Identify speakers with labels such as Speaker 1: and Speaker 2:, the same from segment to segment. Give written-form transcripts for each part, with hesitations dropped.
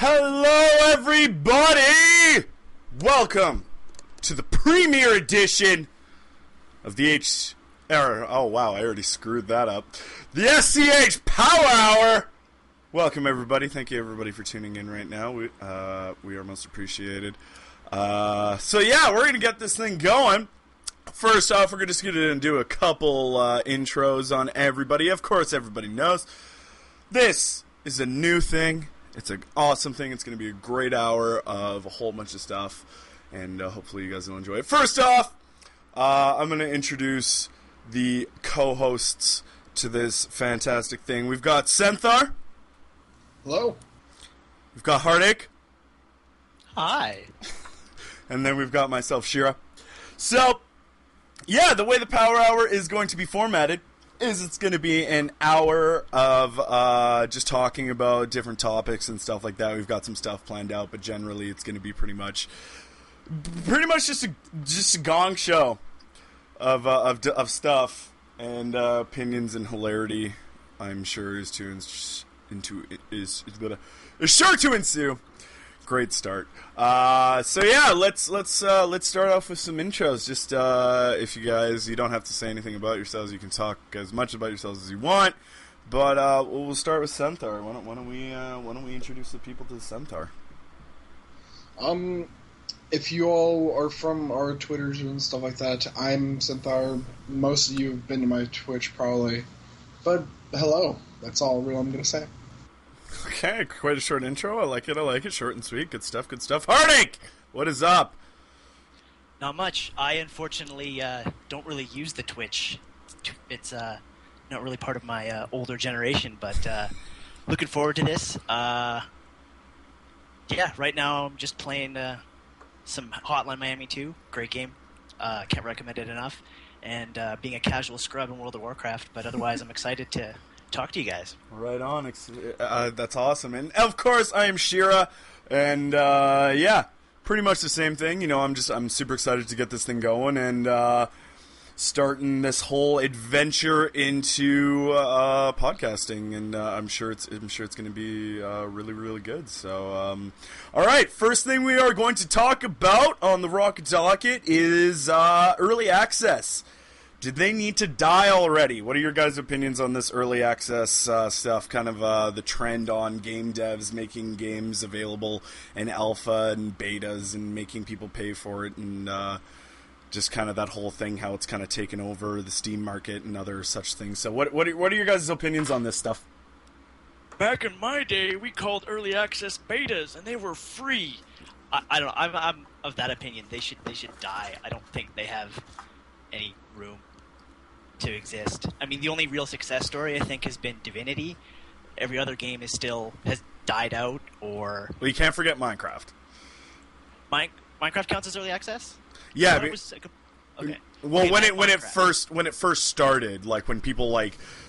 Speaker 1: Hello, everybody! Welcome to the premiere edition of the oh wow, I already screwed that up. The SCH Power Hour! Welcome, everybody. Thank you, everybody, for tuning in right now. We are most appreciated. So yeah, we're going to get this thing going. First off, we're just going to do a couple intros on everybody. Of course, everybody knows this is a new thing. It's an awesome thing. It's going to be a great hour of a whole bunch of stuff, and hopefully you guys will enjoy it. First off, I'm going to introduce the co-hosts to this fantastic thing. We've got Senthar.
Speaker 2: Hello.
Speaker 1: We've got Heartache.
Speaker 3: Hi.
Speaker 1: And then we've got myself, Shierra. So, yeah, the way the Power Hour is going to be formatted is it's going to be an hour of just talking about different topics and stuff like that. We've got some stuff planned out, but generally it's going to be pretty much just a gong show of stuff and opinions and hilarity. I'm sure is sure to ensue. Great start. So yeah, let's start off with some intros. Just if you don't have to say anything about yourselves, you can talk as much about yourselves as you want. But we'll start with Senthar. Why don't we introduce the people to Senthar?
Speaker 2: If you all are from our Twitters and stuff like that, I'm Senthar. Most of you have been to my Twitch probably, but hello. That's all real I'm gonna say.
Speaker 1: Okay, quite a short intro. I like it. Short and sweet. Good stuff. Heartache! What is up?
Speaker 3: Not much. I unfortunately don't really use the Twitch. It's not really part of my older generation, but looking forward to this. Yeah, right now I'm just playing some Hotline Miami 2. Great game. Can't recommend it enough. And being a casual scrub in World of Warcraft, but otherwise I'm excited to talk to you guys.
Speaker 1: Right on. That's awesome. And of course, I am Shierra, and yeah, pretty much the same thing. You know, I'm super excited to get this thing going and starting this whole adventure into podcasting. And I'm sure it's going to be really, really good. So, all right. First thing we are going to talk about on the Rocket Docket is early access. Did they need to die already? What are your guys' opinions on this early access stuff? Kind of the trend on game devs making games available in alpha and betas and making people pay for it, and just kind of that whole thing, how it's kind of taken over the Steam market and other such things. So what are your guys' opinions on this stuff?
Speaker 4: Back in my day, we called early access betas, and they were free.
Speaker 3: I don't know. I'm of that opinion. They should die. I don't think they have any room to exist. I mean, the only real success story I think has been Divinity. Every other game has died out, or
Speaker 1: well, you can't forget Minecraft.
Speaker 3: Minecraft counts as early access?
Speaker 1: Yeah,
Speaker 3: okay.
Speaker 1: Well,
Speaker 3: okay,
Speaker 1: when it first started, like when people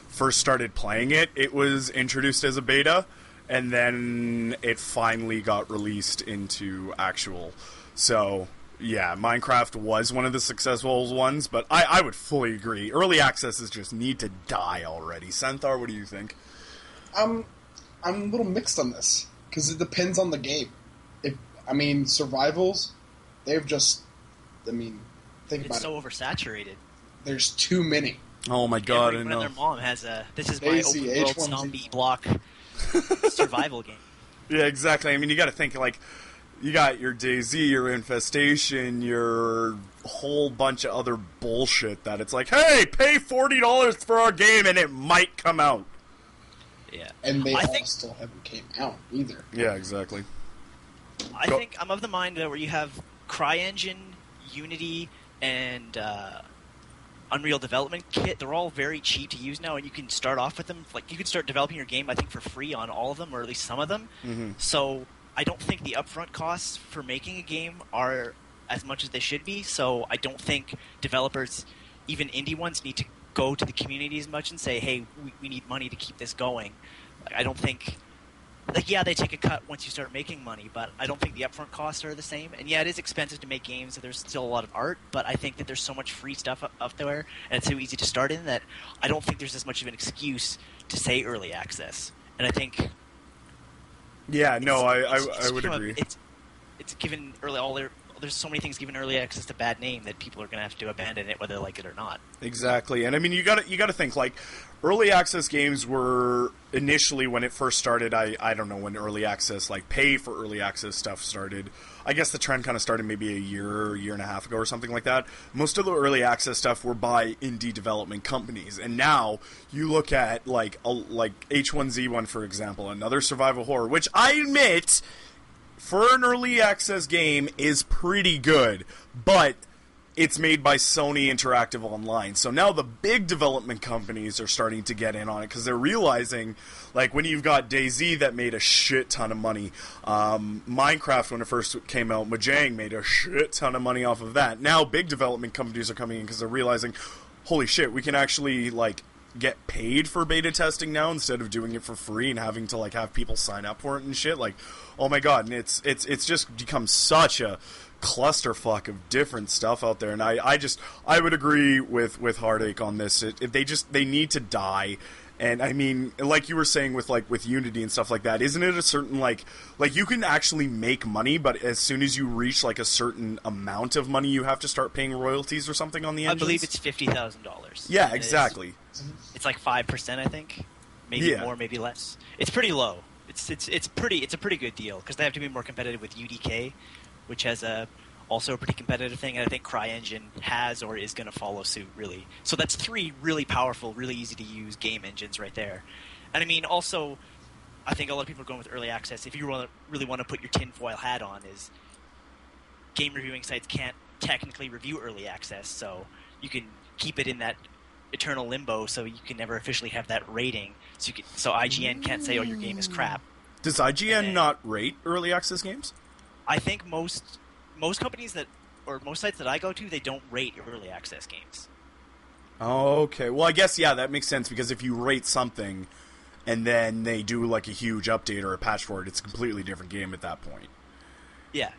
Speaker 1: first started playing it, it was introduced as a beta, and then it finally got released into actual. So yeah, Minecraft was one of the successful ones, but I would fully agree. Early accesses just need to die already. Senthar, what do you think?
Speaker 2: I'm a little mixed on this, because it depends on the game. Survivals, think about
Speaker 3: it's so oversaturated.
Speaker 2: There's too many.
Speaker 1: Oh my god, I know.
Speaker 3: Their mom has this is my
Speaker 2: Daisy,
Speaker 3: open world
Speaker 2: H1Z.
Speaker 3: zombie block survival game.
Speaker 1: Yeah, exactly. I mean, you got to think, you got your DayZ, your Infestation, your whole bunch of other bullshit that it's like, hey, pay $40 for our game and it might come out.
Speaker 3: Yeah.
Speaker 2: And they still haven't came out either.
Speaker 1: Yeah, exactly.
Speaker 3: I think I'm of the mind where you have CryEngine, Unity, and Unreal Development Kit. They're all very cheap to use now, and you can start off with them. Like, you can start developing your game, I think, for free on all of them, or at least some of them.
Speaker 1: Mm-hmm.
Speaker 3: So I don't think the upfront costs for making a game are as much as they should be, so I don't think developers, even indie ones, need to go to the community as much and say, hey, we need money to keep this going. I don't think... yeah, they take a cut once you start making money, but I don't think the upfront costs are the same. And yeah, it is expensive to make games, so there's still a lot of art, but I think that there's so much free stuff up there, and it's so easy to start in, that I don't think there's as much of an excuse to say early access. And I think
Speaker 1: Yeah, no, I would agree.
Speaker 3: It's given early there's so many things given early access a bad name that people are going to have to abandon it whether they like it or not.
Speaker 1: Exactly. And I mean, you got to think, like, early access games were initially, when it first started, I don't know when early access, like pay for early access stuff started. I guess the trend kind of started maybe a year and a half ago or something like that. Most of the early access stuff were by indie development companies. And now you look at like H1Z1, for example, another survival horror, which I admit for an early access game is pretty good, but it's made by Sony Interactive Online. So now the big development companies are starting to get in on it because they're realizing, like, when you've got DayZ that made a shit ton of money, Minecraft, when it first came out, Mojang made a shit ton of money off of that. Now big development companies are coming in because they're realizing, holy shit, we can actually, like, get paid for beta testing now instead of doing it for free and having to, like, have people sign up for it and shit. Like, oh my god, and it's just become such a clusterfuck of different stuff out there, and I would agree with Heartache on this. They need to die. And I mean, like you were saying with Unity and stuff like that, isn't it a certain like you can actually make money, but as soon as you reach like a certain amount of money, you have to start paying royalties or something on the engines?
Speaker 3: I believe it's $50,000.
Speaker 1: Yeah, exactly.
Speaker 3: It's like 5%, I think, maybe more, maybe less. It's pretty low. It's a pretty good deal because they have to be more competitive with UDK, which has also a pretty competitive thing, and I think CryEngine has or is going to follow suit, really. So that's 3 really powerful, really easy-to-use game engines right there. And I mean, also, I think a lot of people are going with early access. If you really want to put your tinfoil hat on, is game reviewing sites can't technically review early access, so you can keep it in that eternal limbo, so you can never officially have that rating. So IGN can't say, "Oh, your game is crap."
Speaker 1: Does IGN not rate early access games?
Speaker 3: I think most companies most sites that I go to, they don't rate early access games.
Speaker 1: Oh, okay. Well, I guess, yeah, that makes sense, because if you rate something and then they do like a huge update or a patch for it, it's a completely different game at that point.
Speaker 3: Yeah.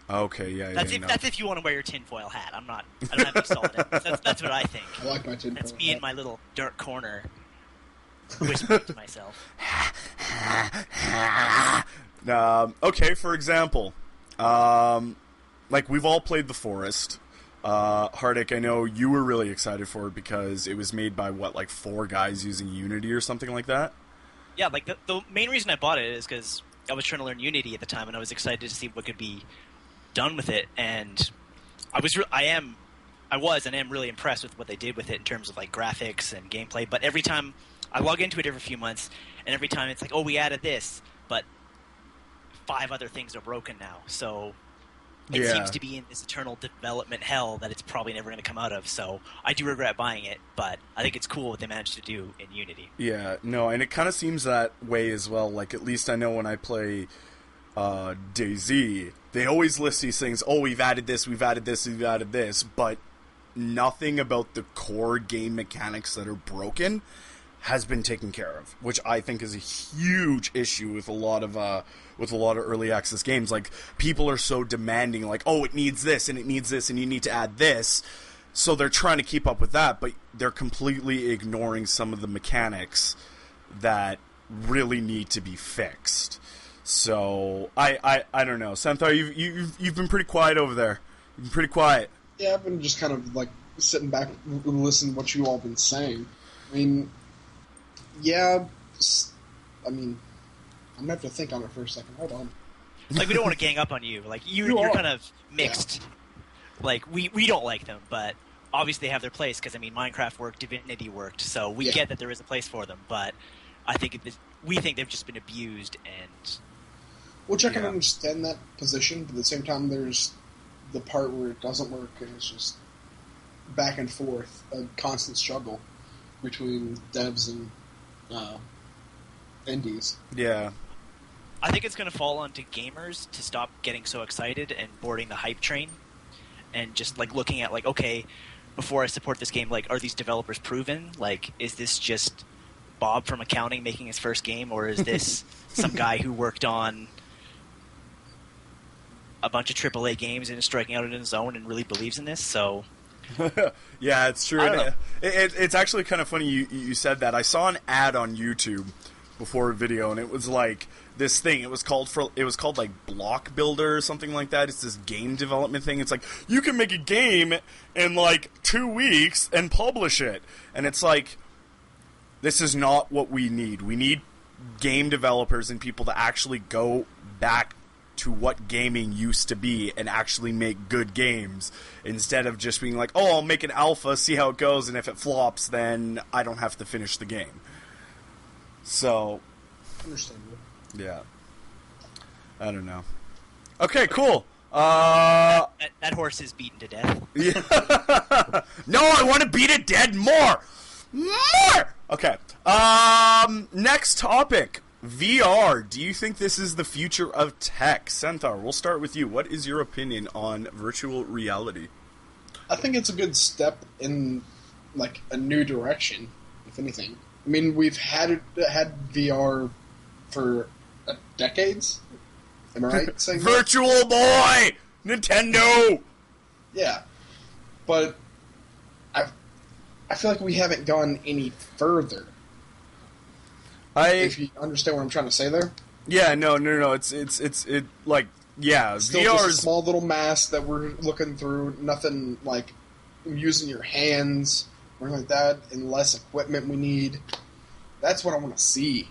Speaker 1: Okay, yeah.
Speaker 3: That's if you want to wear your tinfoil hat. I don't have any solid evidence. That's what I think.
Speaker 2: I like my tinfoil
Speaker 3: That's me
Speaker 2: hat.
Speaker 3: in my little dark corner, whispering to myself.
Speaker 1: Okay, for example, like, we've all played The Forest. Heartache, I know you were really excited for it because it was made by, 4 guys using Unity or something like that?
Speaker 3: Yeah, like, the main reason I bought it is because I was trying to learn Unity at the time, and I was excited to see what could be done with it, and I am really impressed with what they did with it in terms of, like, graphics and gameplay, but every time I log into it every few months, and every time it's like, oh, we added this, but 5 other things are broken now, so it seems to be in this eternal development hell that it's probably never going to come out of. So I do regret buying it, but I think it's cool what they managed to do in Unity.
Speaker 1: Yeah, no, and it kind of seems that way as well. Like, at least I know when I play DayZ, they always list these things. Oh, we've added this, we've added this, we've added this, but nothing about the core game mechanics that are broken has been taken care of, which I think is a huge issue with a lot of early access games. Like, people are so demanding, like, oh, it needs this and it needs this and you need to add this, so they're trying to keep up with that, but they're completely ignoring some of the mechanics that really need to be fixed. So I don't know, Senthar, you've been pretty quiet over there. You've been pretty quiet.
Speaker 2: Yeah, I've been just kind of like sitting back and listening to what you all been saying. I mean, yeah, I mean, I'm gonna have to think on it for a second. Hold on.
Speaker 3: Like, we don't want to gang up on you. Like, you're kind of mixed. Yeah. Like, we don't like them, but obviously they have their place, because, I mean, Minecraft worked, Divinity worked, so we get that there is a place for them, but I think we think they've just been abused, and...
Speaker 2: Which I can understand that position, but at the same time, there's the part where it doesn't work, and it's just back and forth, a constant struggle between devs and indies.
Speaker 1: Yeah.
Speaker 3: I think it's going to fall onto gamers to stop getting so excited and boarding the hype train, and just, like, looking at, like, okay, before I support this game, like, are these developers proven? Like, is this just Bob from accounting making his first game, or is this some guy who worked on a bunch of AAA games and is striking out in his own and really believes in this? So...
Speaker 1: Yeah, it's true. It's actually kind of funny you said that. I saw an ad on YouTube before a video, and it was like this thing. It was called like Block Builder or something like that. It's this game development thing. It's like you can make a game in like 2 weeks and publish it, and it's like this is not what we need. We need game developers and people to actually go back to what gaming used to be and actually make good games, instead of just being like, oh, I'll make an alpha, see how it goes, and if it flops, then I don't have to finish the game. So,
Speaker 2: Understandable.
Speaker 1: yeah. I don't know. Okay, cool.
Speaker 3: That horse is beaten to death.
Speaker 1: Yeah. No, I want to beat it dead more! More! Okay. Next topic. VR. Do you think this is the future of tech? Centaur, we'll start with you. What is your opinion on virtual reality?
Speaker 2: I think it's a good step in like a new direction, if anything. I mean, we've had VR for decades. Am I right saying that?
Speaker 1: Virtual Boy! Nintendo!
Speaker 2: Yeah. But I feel like we haven't gone any further. If you understand what I'm trying to say there.
Speaker 1: Yeah, no. It's like, yeah,
Speaker 2: Still
Speaker 1: VR
Speaker 2: just a
Speaker 1: is
Speaker 2: small little mask that we're looking through. Nothing like using your hands or anything like that, and less equipment we need. That's what I want to see.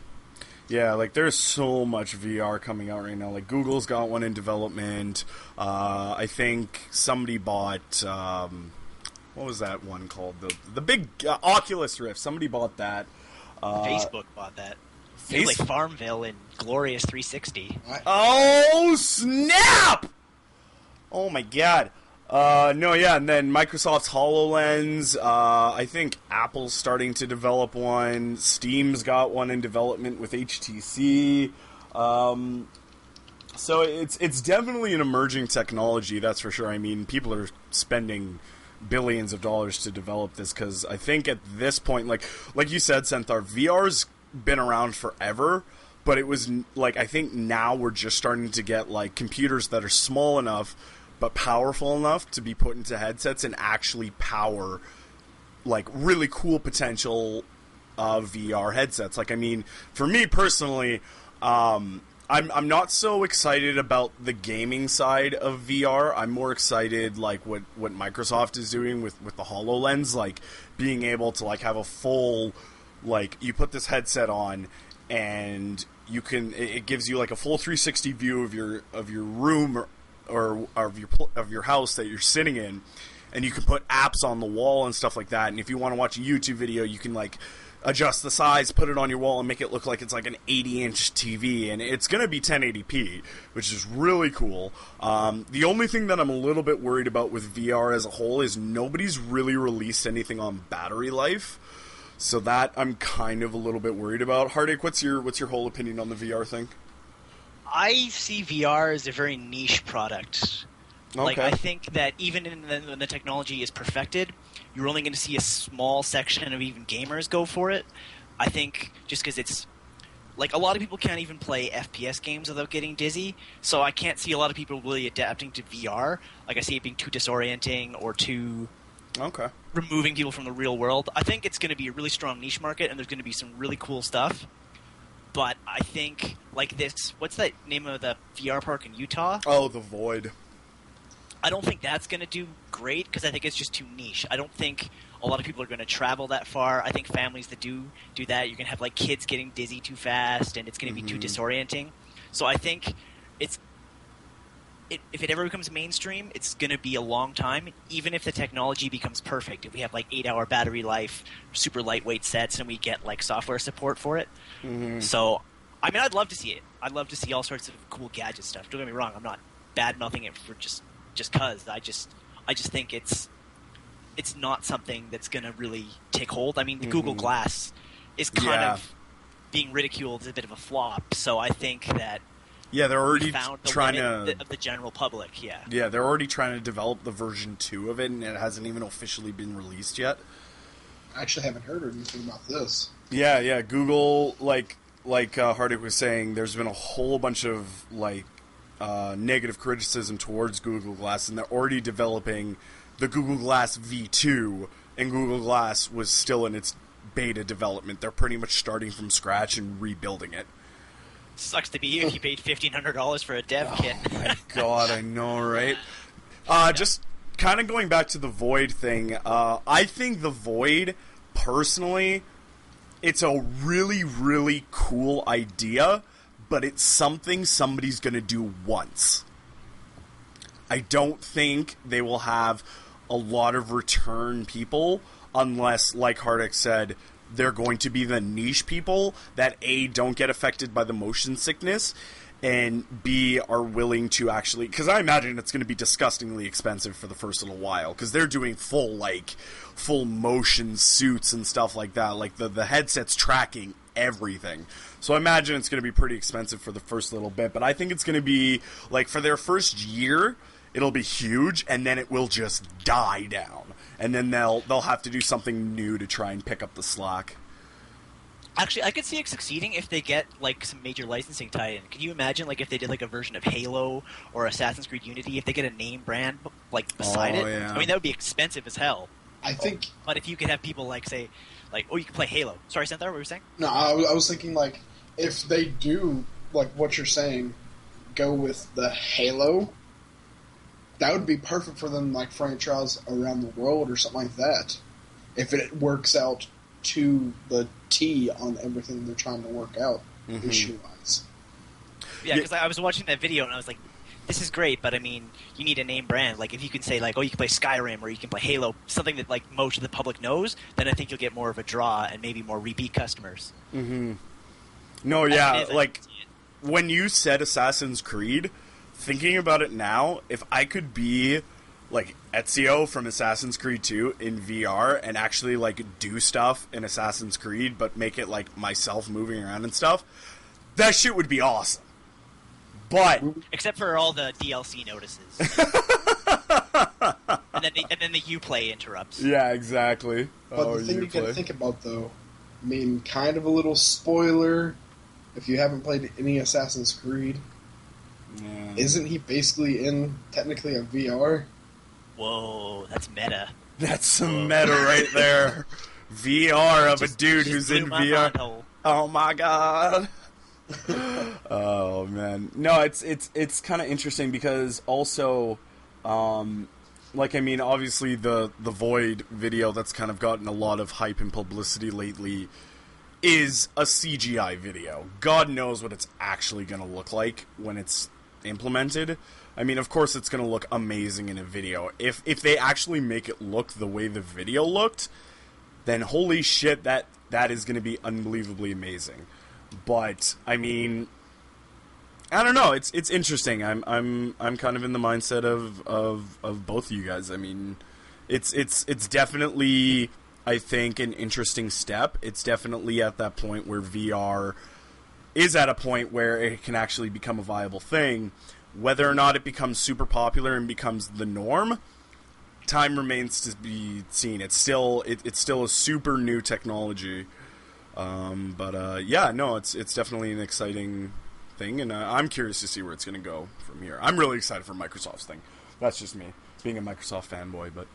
Speaker 1: Yeah, like there's so much VR coming out right now. Like Google's got one in development. I think somebody bought what was that one called? The big Oculus Rift. Somebody bought that.
Speaker 3: Facebook bought that. It was like Farmville and Glorious 360.
Speaker 1: Oh, snap! Oh, my God. No, yeah, and then Microsoft's HoloLens. I think Apple's starting to develop one. Steam's got one in development with HTC. So it's definitely an emerging technology, that's for sure. I mean, people are spending billions of dollars to develop this, because I think at this point, like you said, Centaur, VR's been around forever, but it was like, I think now we're just starting to get like computers that are small enough but powerful enough to be put into headsets and actually power like really cool potential VR headsets. Like, I mean, for me personally, I'm not so excited about the gaming side of VR. I'm more excited like what Microsoft is doing with the HoloLens, like being able to like have a full, like you put this headset on and you can, it gives you like a full 360 view of your room or of your house that you're sitting in, and you can put apps on the wall and stuff like that. And if you want to watch a YouTube video, you can like adjust the size, put it on your wall, and make it look like it's like an 80-inch TV, and it's going to be 1080p, which is really cool. The only thing that I'm a little bit worried about with VR as a whole is nobody's really released anything on battery life, so that I'm kind of a little bit worried about. Heartache, what's your whole opinion on the VR thing?
Speaker 3: I see VR as a very niche product.
Speaker 1: Okay.
Speaker 3: Like, I think that even when the technology is perfected, you're only going to see a small section of even gamers go for it. I think just because it's like a lot of people can't even play FPS games without getting dizzy, so I can't see a lot of people really adapting to VR. Like, I see it being too disorienting or too removing people from the real world. I think it's going to be a really strong niche market, and there's going to be some really cool stuff. But I think, like this, what's that name of the VR park in Utah?
Speaker 1: Oh, the Void.
Speaker 3: I don't think that's going to do great because I think it's just too niche. I don't think a lot of people are going to travel that far. I think families that do that, you're going to have like kids getting dizzy too fast, and it's going to be too disorienting. So I think if it ever becomes mainstream, it's going to be a long time, even if the technology becomes perfect. If we have like 8-hour battery life, super lightweight sets, and we get like software support for it. So, I mean, I'd love to see it. I'd love to see all sorts of cool gadget stuff. Don't get me wrong. I'm not bad-mouthing it for just cause. I just think it's not something that's going to really take hold. I mean, the Google Glass is kind of being ridiculed as a bit of a flop. So I think that
Speaker 1: they're already
Speaker 3: found the
Speaker 1: trying
Speaker 3: limit of the general public. Yeah,
Speaker 1: they're already trying to develop the version 2 of it, and it hasn't even officially been released yet.
Speaker 2: I actually haven't heard anything about this.
Speaker 1: Yeah. Google, like Hardik was saying, there's been a whole bunch of like negative criticism towards Google Glass, and they're already developing the Google Glass V2, and Google Glass was still in its beta development. They're pretty much starting from scratch and rebuilding it.
Speaker 3: Sucks to be you if you paid $1,500 for a dev kit.
Speaker 1: Oh my god, I know, right? Just kind of going back to the Void thing, I think the Void, personally, it's a really, really cool idea, but it's something somebody's going to do once. I don't think they will have a lot of return people unless, like Hardik said, they're going to be the niche people that A, don't get affected by the motion sickness, and B, are willing to actually... Because I imagine it's going to be disgustingly expensive for the first little while, because they're doing full motion suits and stuff like that. Like, the headset's tracking everything. So I imagine it's going to be pretty expensive for the first little bit, but I think it's going to be, like, for their first year, it'll be huge, and then it will just die down. And then they'll have to do something new to try and pick up the slack.
Speaker 3: Actually, I could see it succeeding if they get, like, some major licensing tie-in. Can you imagine, like, if they did, like, a version of Halo or Assassin's Creed Unity, if they get a name brand, like, beside it?
Speaker 1: Yeah.
Speaker 3: I mean, that would be expensive as hell.
Speaker 2: I think...
Speaker 3: But if you could have people, like, say, like, oh, you can play Halo. Sorry, Santha, what were you saying?
Speaker 2: No, I was thinking, like, if they do, like, what you're saying, go with the Halo, that would be perfect for them, like, franchise around the world or something like that. If it works out to the T on everything they're trying to work out, issue-wise.
Speaker 3: Yeah, because I was watching that video and I was like, this is great, but I mean, you need a name brand. Like, if you can say, like, oh, you can play Skyrim or you can play Halo, something that, like, most of the public knows, then I think you'll get more of a draw and maybe more repeat customers.
Speaker 1: Mm-hmm. No, yeah, like, when you said Assassin's Creed, thinking about it now, if I could be, like, Ezio from Assassin's Creed 2 in VR and actually, like, do stuff in Assassin's Creed, but make it, like, myself moving around and stuff, that shit would be awesome. But...
Speaker 3: Except for all the DLC notices. and then the Uplay interrupts.
Speaker 1: Yeah, exactly.
Speaker 2: But the thing you can think about, though, I mean, kind of a little spoiler, if you haven't played any Assassin's Creed, isn't he basically in, technically, a VR?
Speaker 3: Whoa, that's meta.
Speaker 1: That's some meta right there. VR of a dude who's in VR. Oh my god. Oh man. No, it's kind of interesting because also, like, I mean, obviously the Void video that's kind of gotten a lot of hype and publicity lately is a CGI video. God knows what it's actually going to look like when it's implemented. I mean, of course it's going to look amazing in a video. If they actually make it look the way the video looked, then holy shit, that is going to be unbelievably amazing. But I mean, I don't know. It's interesting. I'm kind of in the mindset of both of you guys. I mean, it's definitely, I think, an interesting step. It's definitely at that point where VR is at a point where it can actually become a viable thing. Whether or not it becomes super popular and becomes the norm, time remains to be seen. It's still a super new technology. Yeah, no, it's definitely an exciting thing, and I'm curious to see where it's going to go from here. I'm really excited for Microsoft's thing. That's just me, being a Microsoft fanboy, but...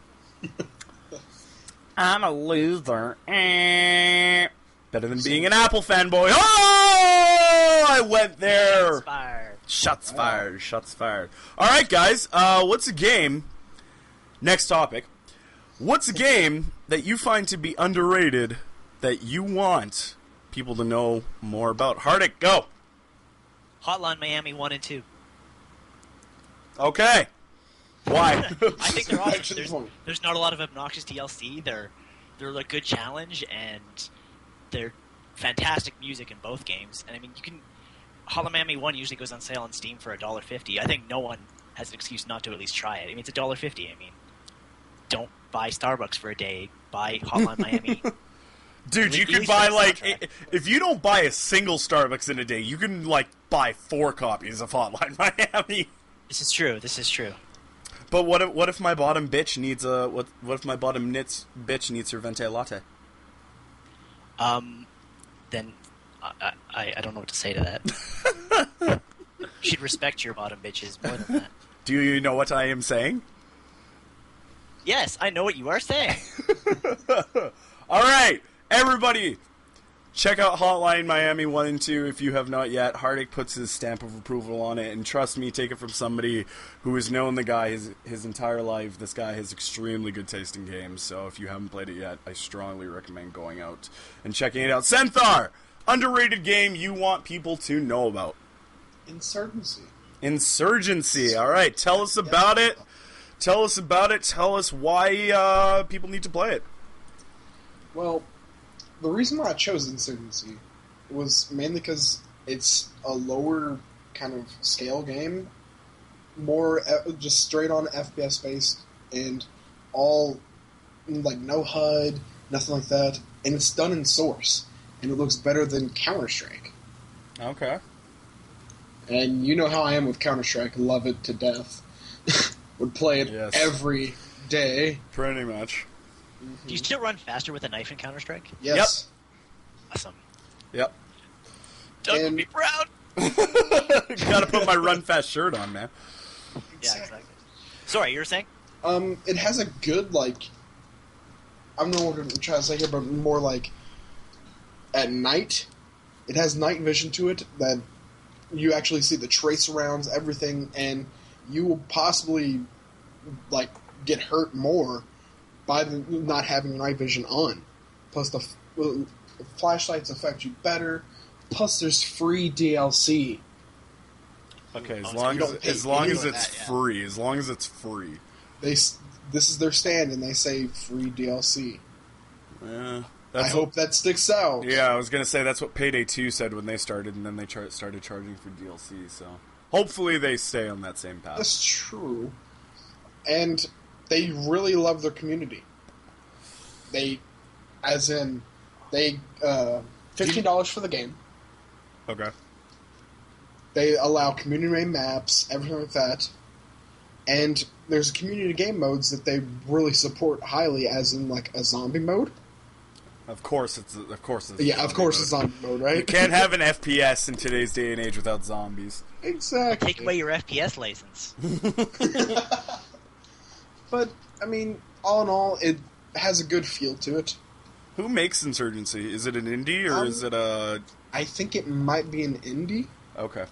Speaker 1: I'm a loser. Better than being an Apple fanboy. Oh! I went there! Shots fired. Shots fired. Alright, guys, what's a game... Next topic. What's a game that you find to be underrated that you want people to know more about? Hardik, go!
Speaker 3: Hotline Miami 1 and 2.
Speaker 1: Okay. Why?
Speaker 3: I think they're awesome. There's not a lot of obnoxious DLC. They're a good challenge, and they're fantastic music in both games. And I mean, Hotline Miami 1 usually goes on sale on Steam for $1.50. I think no one has an excuse not to at least try it. I mean, it's $1.50. I mean, don't buy Starbucks for a day. Buy Hotline Miami.
Speaker 1: Dude, you can buy, like, if you don't buy a single Starbucks in a day, you can, like, buy 4 copies of Hotline Miami.
Speaker 3: This is true.
Speaker 1: But what if my bottom bitch needs what if my bottom bitch needs her venti latte?
Speaker 3: Then I don't know what to say to that. You should respect your bottom bitches more than that.
Speaker 1: Do you know what I am saying?
Speaker 3: Yes, I know what you are saying.
Speaker 1: All right. Everybody, check out Hotline Miami 1 and 2 if you have not yet. Heartache puts his stamp of approval on it, and trust me, take it from somebody who has known the guy his entire life. This guy has extremely good taste in games, so if you haven't played it yet, I strongly recommend going out and checking it out. Senthar, underrated game you want people to know about. Insurgency. All right, tell us about it. Tell us about it. Tell us why people need to play it.
Speaker 2: Well, the reason why I chose Insurgency was mainly because it's a lower kind of scale game, more just straight on FPS based, and all like no HUD, nothing like that, and it's done in Source, and it looks better than Counter-Strike.
Speaker 1: Okay.
Speaker 2: And you know how I am with Counter-Strike, love it to death. Would play it every day.
Speaker 1: Pretty much.
Speaker 3: Do you still run faster with a knife in Counter-Strike?
Speaker 2: Yes.
Speaker 3: Yep. Awesome.
Speaker 1: Yep.
Speaker 3: Doug would be proud.
Speaker 1: Gotta put my Run Fast shirt on, man.
Speaker 3: Yeah, exactly. Sorry, you were saying?
Speaker 2: It has a good, like... I don't know what I'm trying to say here, but more like... At night, it has night vision to it that you actually see the trace arounds, everything, and you will possibly, like, get hurt more by not having night vision on. Plus, the flashlights affect you better. Plus, there's free DLC.
Speaker 1: Okay, as long as it's free. As long as it's free.
Speaker 2: This is their stand, and they say free DLC.
Speaker 1: Yeah.
Speaker 2: I hope that sticks out.
Speaker 1: Yeah, I was going to say that's what Payday 2 said when they started, and then they started charging for DLC, so... Hopefully they stay on that same path.
Speaker 2: That's true. And they really love their community. $15 for the game.
Speaker 1: Okay.
Speaker 2: They allow community-made maps, everything like that. And there's community game modes that they really support highly, as in, like, a zombie mode.
Speaker 1: Of course it's zombie
Speaker 2: mode, right?
Speaker 1: You can't have an FPS in today's day and age without zombies.
Speaker 2: Exactly.
Speaker 3: Take away your FPS license.
Speaker 2: But, I mean, all in all, it has a good feel to it.
Speaker 1: Who makes Insurgency? Is it an indie, or is it a...
Speaker 2: I think it might be an indie.
Speaker 1: Okay.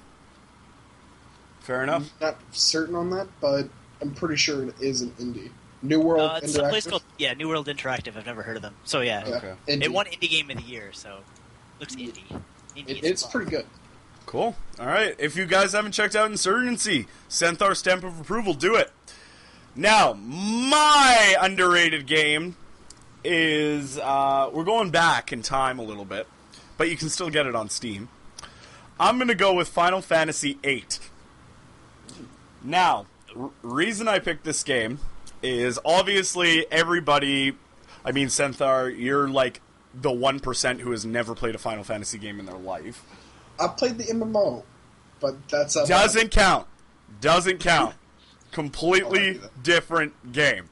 Speaker 1: Fair enough.
Speaker 2: I'm not certain on that, but I'm pretty sure it is an indie. New World Interactive.
Speaker 3: It's a place called New World Interactive. I've never heard of them. So yeah.
Speaker 1: Okay.
Speaker 3: It won Indie Game of the Year, so looks indie.
Speaker 2: It's pretty good.
Speaker 1: Cool. All right. If you guys haven't checked out Insurgency, Senthar stamp of approval. Do it. Now, my underrated game is we're going back in time a little bit, but you can still get it on Steam. I'm going to go with Final Fantasy VIII. Now, reason I picked this game is obviously everybody, I mean, Senthar, you're like the 1% who has never played a Final Fantasy game in their life.
Speaker 2: I played the MMO, but that's...
Speaker 1: Doesn't count. Doesn't count. Completely different game.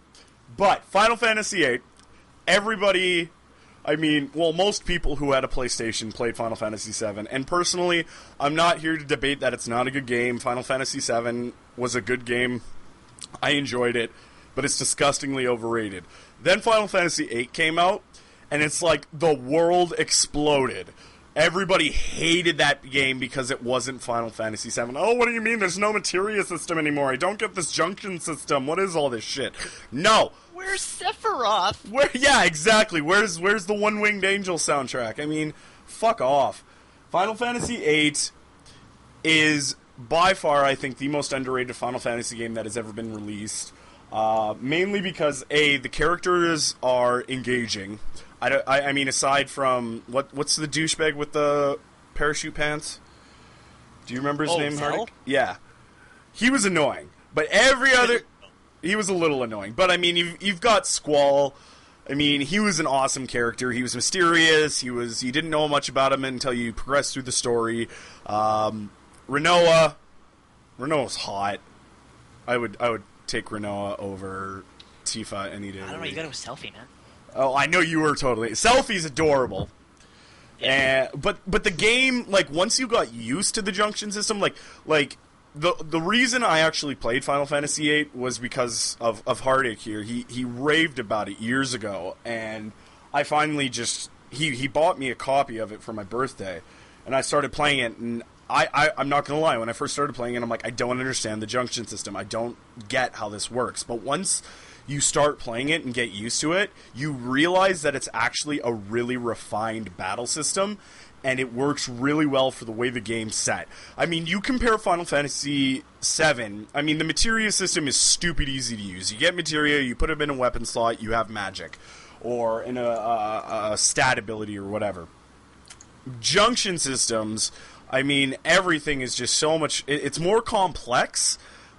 Speaker 1: But Final Fantasy VIII, everybody... I mean, well, most people who had a PlayStation played Final Fantasy VII, and personally, I'm not here to debate that it's not a good game. Final Fantasy VII was a good game. I enjoyed it, but it's disgustingly overrated. Then Final Fantasy VIII came out, and it's like the world exploded. Everybody hated that game because it wasn't Final Fantasy VII. Oh, what do you mean? There's no materia system anymore. I don't get this junction system. What is all this shit? No.
Speaker 3: Where's Sephiroth?
Speaker 1: Yeah, exactly. Where's the One-Winged Angel soundtrack? I mean, fuck off. Final Fantasy VIII is by far, I think, the most underrated Final Fantasy game that has ever been released. Mainly because, A, the characters are engaging. I mean, aside from... What's the douchebag with the parachute pants? Do you remember his name, Hardik? Yeah. He was annoying. But every other... He was a little annoying. But, I mean, you've got Squall. I mean, he was an awesome character. He was mysterious. You didn't know much about him until you progressed through the story. Rinoa. Rinoa's hot. I would take Rinoa over Tifa any day.
Speaker 3: I don't know, you got to Selfie, man.
Speaker 1: Oh, I know you were totally... Selfie's adorable. Yeah. But the game, like, once you got used to the junction system, like the reason I actually played Final Fantasy VIII was because of Heartache here. He raved about it years ago, and I finally just he bought me a copy of it for my birthday, and I started playing it, and I'm not going to lie, when I first started playing it, I'm like, I don't understand the junction system. I don't get how this works. But once you start playing it and get used to it, you realize that it's actually a really refined battle system, and it works really well for the way the game's set. I mean, you compare Final Fantasy VII, I mean, the materia system is stupid easy to use. You get materia, you put them in a weapon slot, you have magic, or in a stat ability or whatever. Junction systems, I mean, everything is just so much... It's more complex,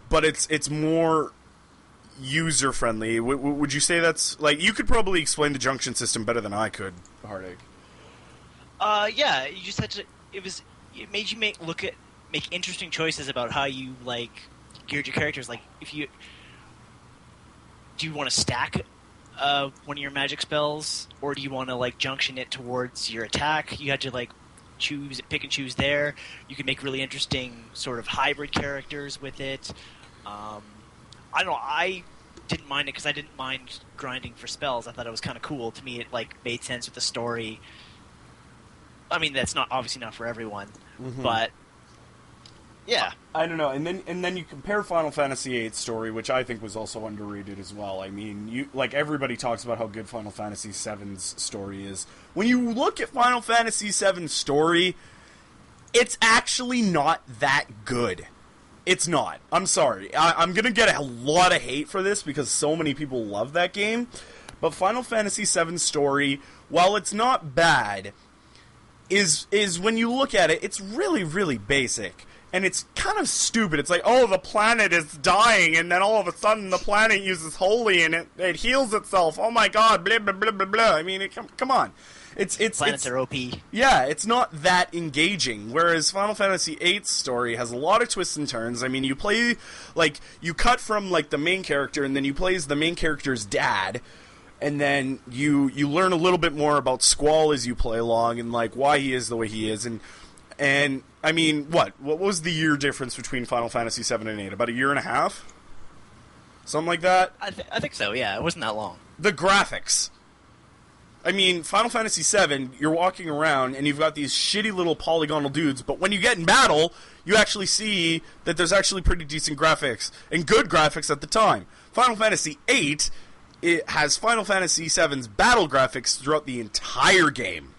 Speaker 1: but it's more user-friendly. Would you say that's... Like, you could probably explain the junction system better than I could, Heartache.
Speaker 3: Yeah, you just had to. It made you make interesting choices about how you geared your characters. Like, do you want to stack one of your magic spells, or do you want to junction it towards your attack? You had to pick and choose there. You can make really interesting sort of hybrid characters with it. I don't know. I didn't mind it because I didn't mind grinding for spells. I thought it was kind of cool. To me, it made sense with the story. I mean, that's obviously not for everyone, but yeah. I don't know.
Speaker 1: And then you compare Final Fantasy VIII's story, which I think was also underrated as well. I mean, everybody talks about how good Final Fantasy VII's story is. When you look at Final Fantasy VII's story, it's actually not that good. It's not. I'm sorry. I'm gonna get a lot of hate for this because so many people love that game. But Final Fantasy VII's story, while it's not bad, is when you look at it, it's really, really basic. And it's kind of stupid. It's like, oh, the planet is dying, and then all of a sudden the planet uses holy, and it heals itself. Oh my god, blah, blah, blah, blah, blah. I mean, come on.
Speaker 3: Planets are OP.
Speaker 1: Yeah, it's not that engaging. Whereas Final Fantasy VIII's story has a lot of twists and turns. I mean, you play, you cut from, the main character, and then you play as the main character's dad, and then you learn a little bit more about Squall as you play along, and why he is the way he is, and I mean, what was the year difference between Final Fantasy VII and 8? About a year and a half, something like that.
Speaker 3: I think so. Yeah, it wasn't that long.
Speaker 1: The graphics. I mean, Final Fantasy VII, you're walking around and you've got these shitty little polygonal dudes, but when you get in battle, you actually see that there's actually pretty decent graphics and good graphics at the time. Final Fantasy VIII. It has Final Fantasy VII's battle graphics throughout the entire game,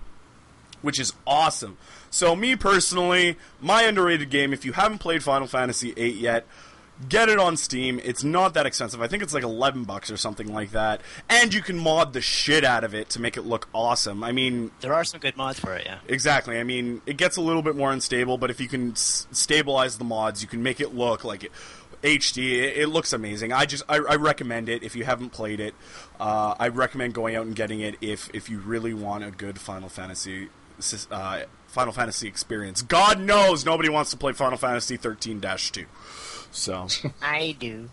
Speaker 1: which is awesome. So me personally, my underrated game, if you haven't played Final Fantasy VIII yet, get it on Steam. It's not that expensive. I think it's $11 or something like that. And you can mod the shit out of it to make it look awesome. I mean...
Speaker 3: There are some good mods for it, yeah.
Speaker 1: Exactly. I mean, it gets a little bit more unstable, but if you can stabilize the mods, you can make it look like it... HD, it looks amazing. I recommend it if you haven't played it. I recommend going out and getting it if you really want a good Final Fantasy experience. God knows nobody wants to play Final Fantasy 13-2. So
Speaker 3: I do.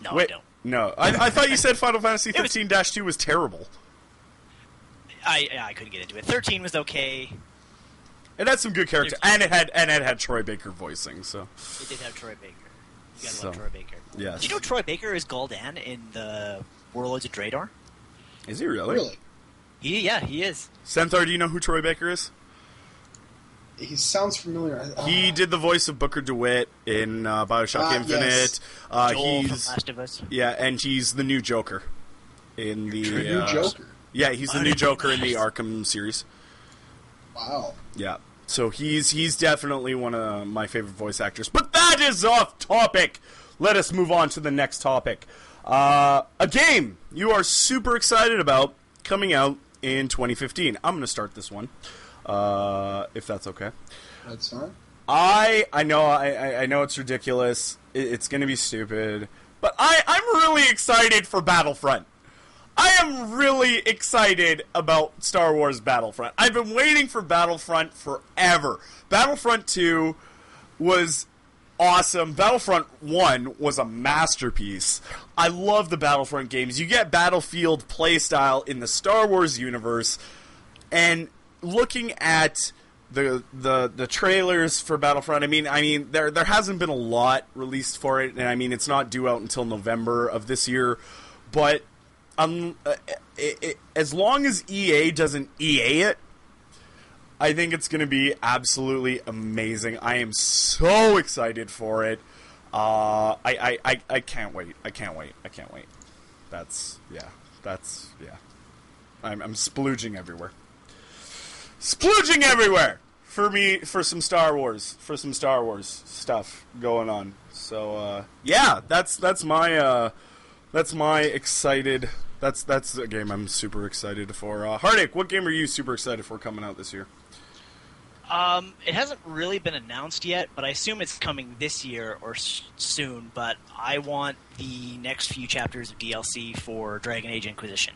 Speaker 3: No,
Speaker 1: wait,
Speaker 3: I don't.
Speaker 1: No, I thought you said Final Fantasy 13-2 was terrible.
Speaker 3: I couldn't get into it. 13 was okay.
Speaker 1: It had some good character, and it had Troy Baker voicing. So
Speaker 3: it did have Troy Baker. You gotta love Troy Baker.
Speaker 1: Yes.
Speaker 3: Do you know Troy Baker is Gul'dan in the Warlords of Draenor?
Speaker 1: Is he really?
Speaker 2: Really?
Speaker 3: He is.
Speaker 1: Centaur, do you know who Troy Baker is?
Speaker 2: He sounds familiar.
Speaker 1: He did the voice of Booker DeWitt in Bioshock Infinite.
Speaker 3: Yes. Joel from Last of Us.
Speaker 1: Yeah, and he's the new Joker in the
Speaker 2: new Joker.
Speaker 1: Yeah, he's the new Joker in the Arkham series.
Speaker 2: Wow.
Speaker 1: Yeah. So he's definitely one of my favorite voice actors. But that is off topic. Let us move on to the next topic. A game you are super excited about coming out in 2015. I'm going to start this one, if that's okay.
Speaker 2: That's fine.
Speaker 1: I know it's ridiculous. It's going to be stupid. But I'm really excited for Battlefront. I am really excited about Star Wars Battlefront. I've been waiting for Battlefront forever. Battlefront 2 was awesome. Battlefront 1 was a masterpiece. I love the Battlefront games. You get Battlefield playstyle in the Star Wars universe, and looking at the trailers for Battlefront, I mean there hasn't been a lot released for it, and I mean it's not due out until November of this year, but as long as EA doesn't EA it, I think it's going to be absolutely amazing. I am so excited for it. I can't wait. I can't wait. That's I'm splooging everywhere. Splooging everywhere for some Star Wars stuff going on. So that's my excited. That's a game I'm super excited for. Heartache, what game are you super excited for coming out this year?
Speaker 3: It hasn't really been announced yet, but I assume it's coming this year or soon. But I want the next few chapters of DLC for Dragon Age Inquisition.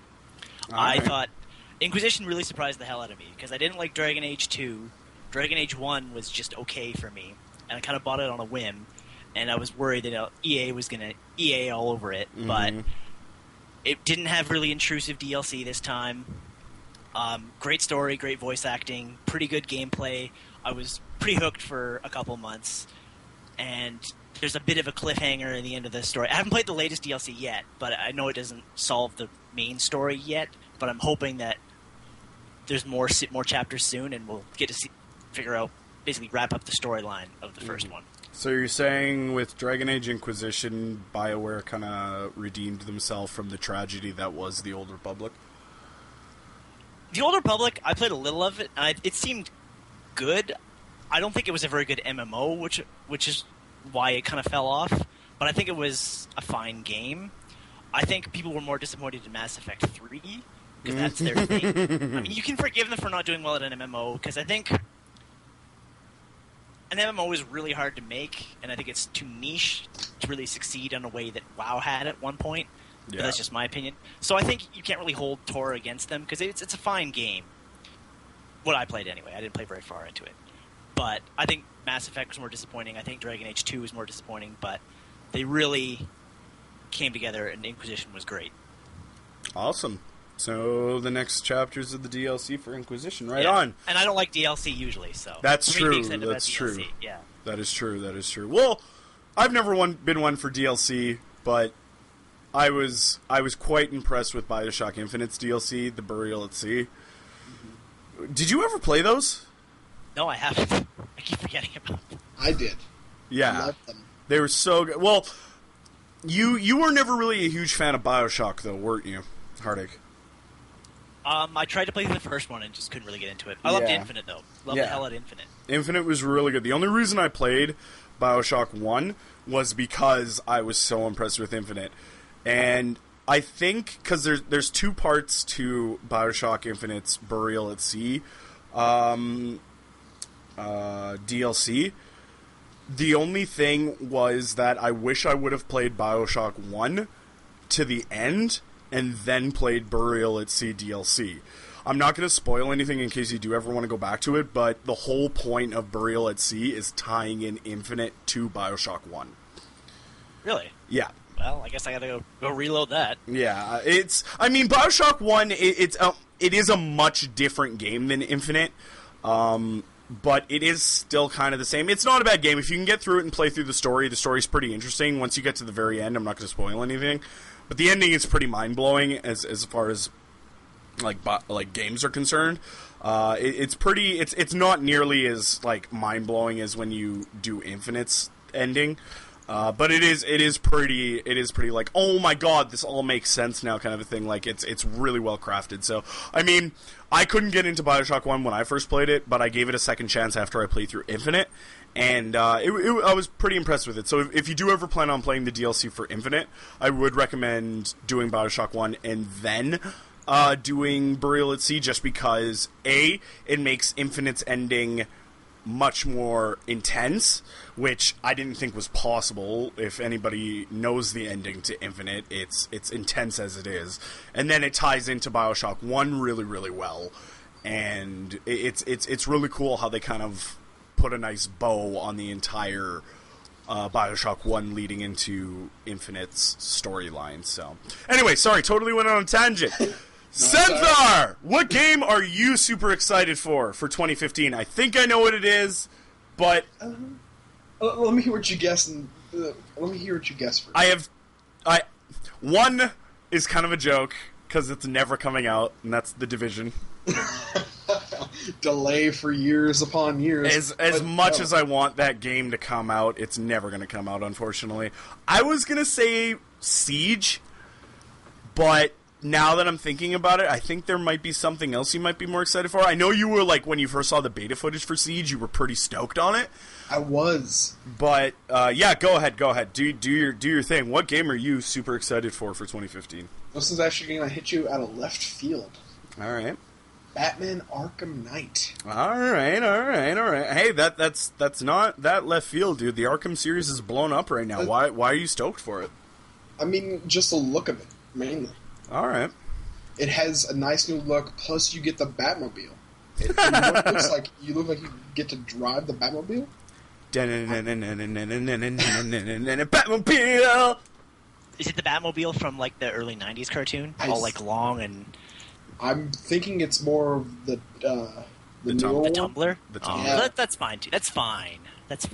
Speaker 3: I thought Inquisition really surprised the hell out of me because I didn't like Dragon Age 2. Dragon Age 1 was just okay for me, and I kind of bought it on a whim. And I was worried that EA was going to EA all over it, but it didn't have really intrusive DLC this time. Great story, great voice acting, pretty good gameplay. I was pretty hooked for a couple months, and there's a bit of a cliffhanger in the end of the story. I haven't played the latest DLC yet, but I know it doesn't solve the main story yet, but I'm hoping that there's more chapters soon, and we'll get to figure out, basically wrap up the storyline of the first one.
Speaker 1: So you're saying with Dragon Age Inquisition, BioWare kind of redeemed themselves from the tragedy that was the Old Republic?
Speaker 3: The Old Republic, I played a little of it, and it seemed good. I don't think it was a very good MMO, which is why it kind of fell off. But I think it was a fine game. I think people were more disappointed in Mass Effect 3, because that's their thing. I mean, you can forgive them for not doing well at an MMO, because I think an MMO is really hard to make, and I think it's too niche to really succeed in a way that WoW had at one point. Yeah. But that's just my opinion. So I think you can't really hold Tor against them, because it's a fine game. What I played anyway. I didn't play very far into it. But I think Mass Effect was more disappointing. I think Dragon Age 2 was more disappointing, but they really came together, and Inquisition was great.
Speaker 1: Awesome. So the next chapters of the DLC for Inquisition, right on.
Speaker 3: And I don't like DLC usually, so
Speaker 1: that's true. That's true.
Speaker 3: Yeah,
Speaker 1: that is true. That is true. Well, I've never been one for DLC, but I was quite impressed with BioShock Infinite's DLC, The Burial at Sea. Did you ever play those?
Speaker 3: No, I haven't. I keep forgetting about them.
Speaker 2: I did.
Speaker 1: Yeah,
Speaker 2: I loved them.
Speaker 1: They were so good. Well, you were never really a huge fan of BioShock, though, weren't you, Heartache?
Speaker 3: I tried to play the first one and just couldn't really get into it. I loved Infinite, though. Loved the hell out of Infinite.
Speaker 1: Infinite was really good. The only reason I played BioShock 1 was because I was so impressed with Infinite. And I think, because there's two parts to BioShock Infinite's Burial at Sea DLC. The only thing was that I wish I would have played BioShock 1 to the end and then played Burial at Sea DLC. I'm not going to spoil anything in case you do ever want to go back to it, but the whole point of Burial at Sea is tying in Infinite to BioShock 1.
Speaker 3: Really?
Speaker 1: Yeah.
Speaker 3: Well, I guess I gotta go reload that.
Speaker 1: Yeah, BioShock 1, it is a much different game than Infinite, but it is still kind of the same. It's not a bad game. If you can get through it and play through the story's pretty interesting. Once you get to the very end, I'm not going to spoil anything, but the ending is pretty mind-blowing as far as like games are concerned. It's not nearly as like mind-blowing as when you do Infinite's ending. But it is pretty like, oh my god, this all makes sense now kind of a thing. Like it's really well crafted. So I mean, I couldn't get into BioShock 1 when I first played it, but I gave it a second chance after I played through Infinite, and I was pretty impressed with it. So if you do ever plan on playing the DLC for Infinite, I would recommend doing BioShock 1 and then doing Burial at Sea, just because it makes Infinite's ending much more intense, which I didn't think was possible. If anybody knows the ending to Infinite, it's intense as it is, and then it ties into BioShock 1 really, really well, and it's really cool how they kind of put a nice bow on the entire BioShock 1 leading into Infinite's storyline. So anyway, sorry, totally went on a tangent. Senthar, what game are you super excited for 2015? I think I know what it is, but
Speaker 2: let me hear what you guess. Let me hear what you guess first.
Speaker 1: One is kind of a joke because it's never coming out, and that's The Division.
Speaker 2: Delay for years upon years.
Speaker 1: As much as I want that game to come out, it's never going to come out, unfortunately. I was going to say Siege, but now that I'm thinking about it, I think there might be something else you might be more excited for. I know you were, like, when you first saw the beta footage for Siege, you were pretty stoked on it.
Speaker 2: I was.
Speaker 1: But, yeah, go ahead. Do your thing. What game are you super excited for 2015?
Speaker 2: This is actually going to hit you out of left field.
Speaker 1: All right.
Speaker 2: Batman Arkham Knight.
Speaker 1: All right. Hey, that's not that left field, dude. The Arkham series is blown up right now. Why are you stoked for it?
Speaker 2: I mean, just the look of it, mainly.
Speaker 1: All right.
Speaker 2: It has a nice new look, plus you get the Batmobile. It looks like you get to drive the Batmobile.
Speaker 1: Batmobile!
Speaker 3: Is it the Batmobile from, like, the early 90s cartoon? All, like, long and...
Speaker 2: I'm thinking it's more of the
Speaker 3: Tumbler?
Speaker 2: Yeah.
Speaker 3: That's fine, too. That's fine.
Speaker 2: It's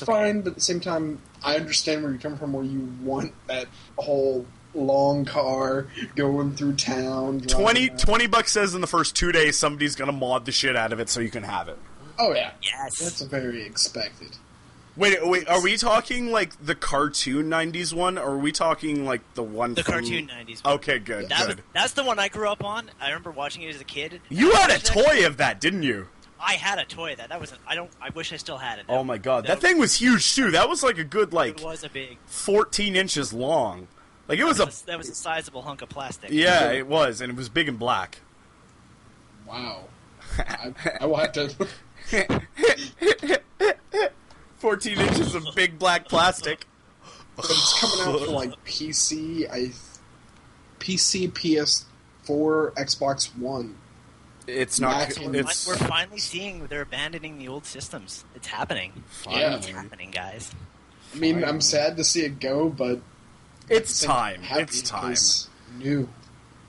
Speaker 2: fine, but at the same time, I understand where you're coming from, where you want that whole long car going through town.
Speaker 1: $20 says in the first 2 days somebody's going to mod the shit out of it so you can have it.
Speaker 2: Oh, yeah.
Speaker 3: Yes.
Speaker 2: That's very expected.
Speaker 1: Wait, are we talking, like, the cartoon 90s one, or are we talking, like, the one
Speaker 3: The
Speaker 1: from...
Speaker 3: cartoon 90s one.
Speaker 1: Okay, good.
Speaker 3: That's the one I grew up on. I remember watching it as a kid.
Speaker 1: You had a toy of that, didn't you?
Speaker 3: I had a toy of that. I wish I still had it.
Speaker 1: Oh my god, that thing was huge, too. That was, like, a good, like...
Speaker 3: It was a big...
Speaker 1: 14 inches long. Like, it was
Speaker 3: That was a sizable hunk of plastic.
Speaker 1: Yeah, it was, and it was big and black.
Speaker 2: Wow. I will have to...
Speaker 1: 14 inches of big black plastic.
Speaker 2: But it's coming out for, like, PC, PS4, Xbox One.
Speaker 1: It's not...
Speaker 3: We're finally seeing they're abandoning the old systems. It's happening.
Speaker 2: Yeah.
Speaker 3: It's happening, guys.
Speaker 2: I mean, I'm sad to see it go, but...
Speaker 1: It's time. It's time.
Speaker 2: It's new.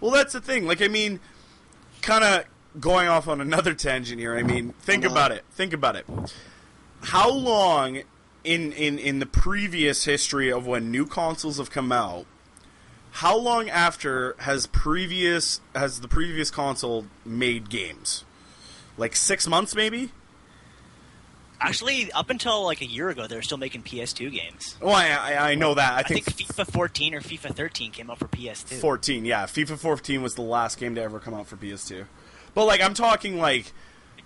Speaker 1: Well, that's the thing. Like, I mean, kind of going off on another tangent here. I mean, think about it. How long in the previous history of when new consoles have come out, how long after has the previous console made games? Like 6 months, maybe?
Speaker 3: Actually, up until like a year ago, they were still making PS2 games.
Speaker 1: Well, I know that. I think
Speaker 3: FIFA 14 or FIFA 13 came out for PS2.
Speaker 1: 14, yeah. FIFA 14 was the last game to ever come out for PS2. But, like, I'm talking, like...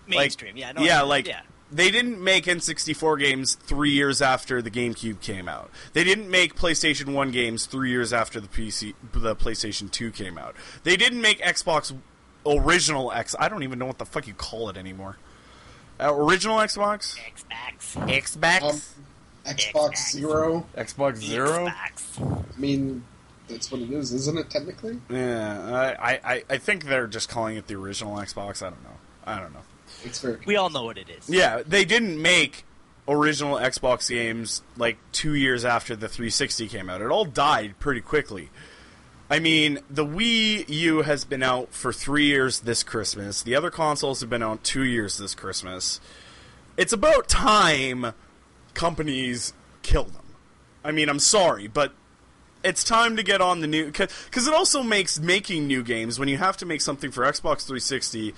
Speaker 3: Mainstream,
Speaker 1: yeah.
Speaker 3: No,
Speaker 1: yeah, like... Yeah. They didn't make N64 games 3 years after the GameCube came out. They didn't make PlayStation 1 games 3 years after the PlayStation 2 came out. They didn't make Xbox original X... I don't even know what the fuck you call it anymore. Original Xbox?
Speaker 2: Xbox Zero.
Speaker 1: Xbox Zero?
Speaker 2: I mean, that's what it is, isn't it, technically?
Speaker 1: Yeah, I think they're just calling it the original Xbox. I don't know.
Speaker 2: It's very
Speaker 3: We all know what it is.
Speaker 1: Yeah, they didn't make original Xbox games like 2 years after the 360 came out. It all died pretty quickly. I mean, the Wii U has been out for 3 years this Christmas. The other consoles have been out 2 years this Christmas. It's about time companies kill them. I mean, I'm sorry, but it's time to get on the new... Because it also makes making new games, when you have to make something for Xbox 360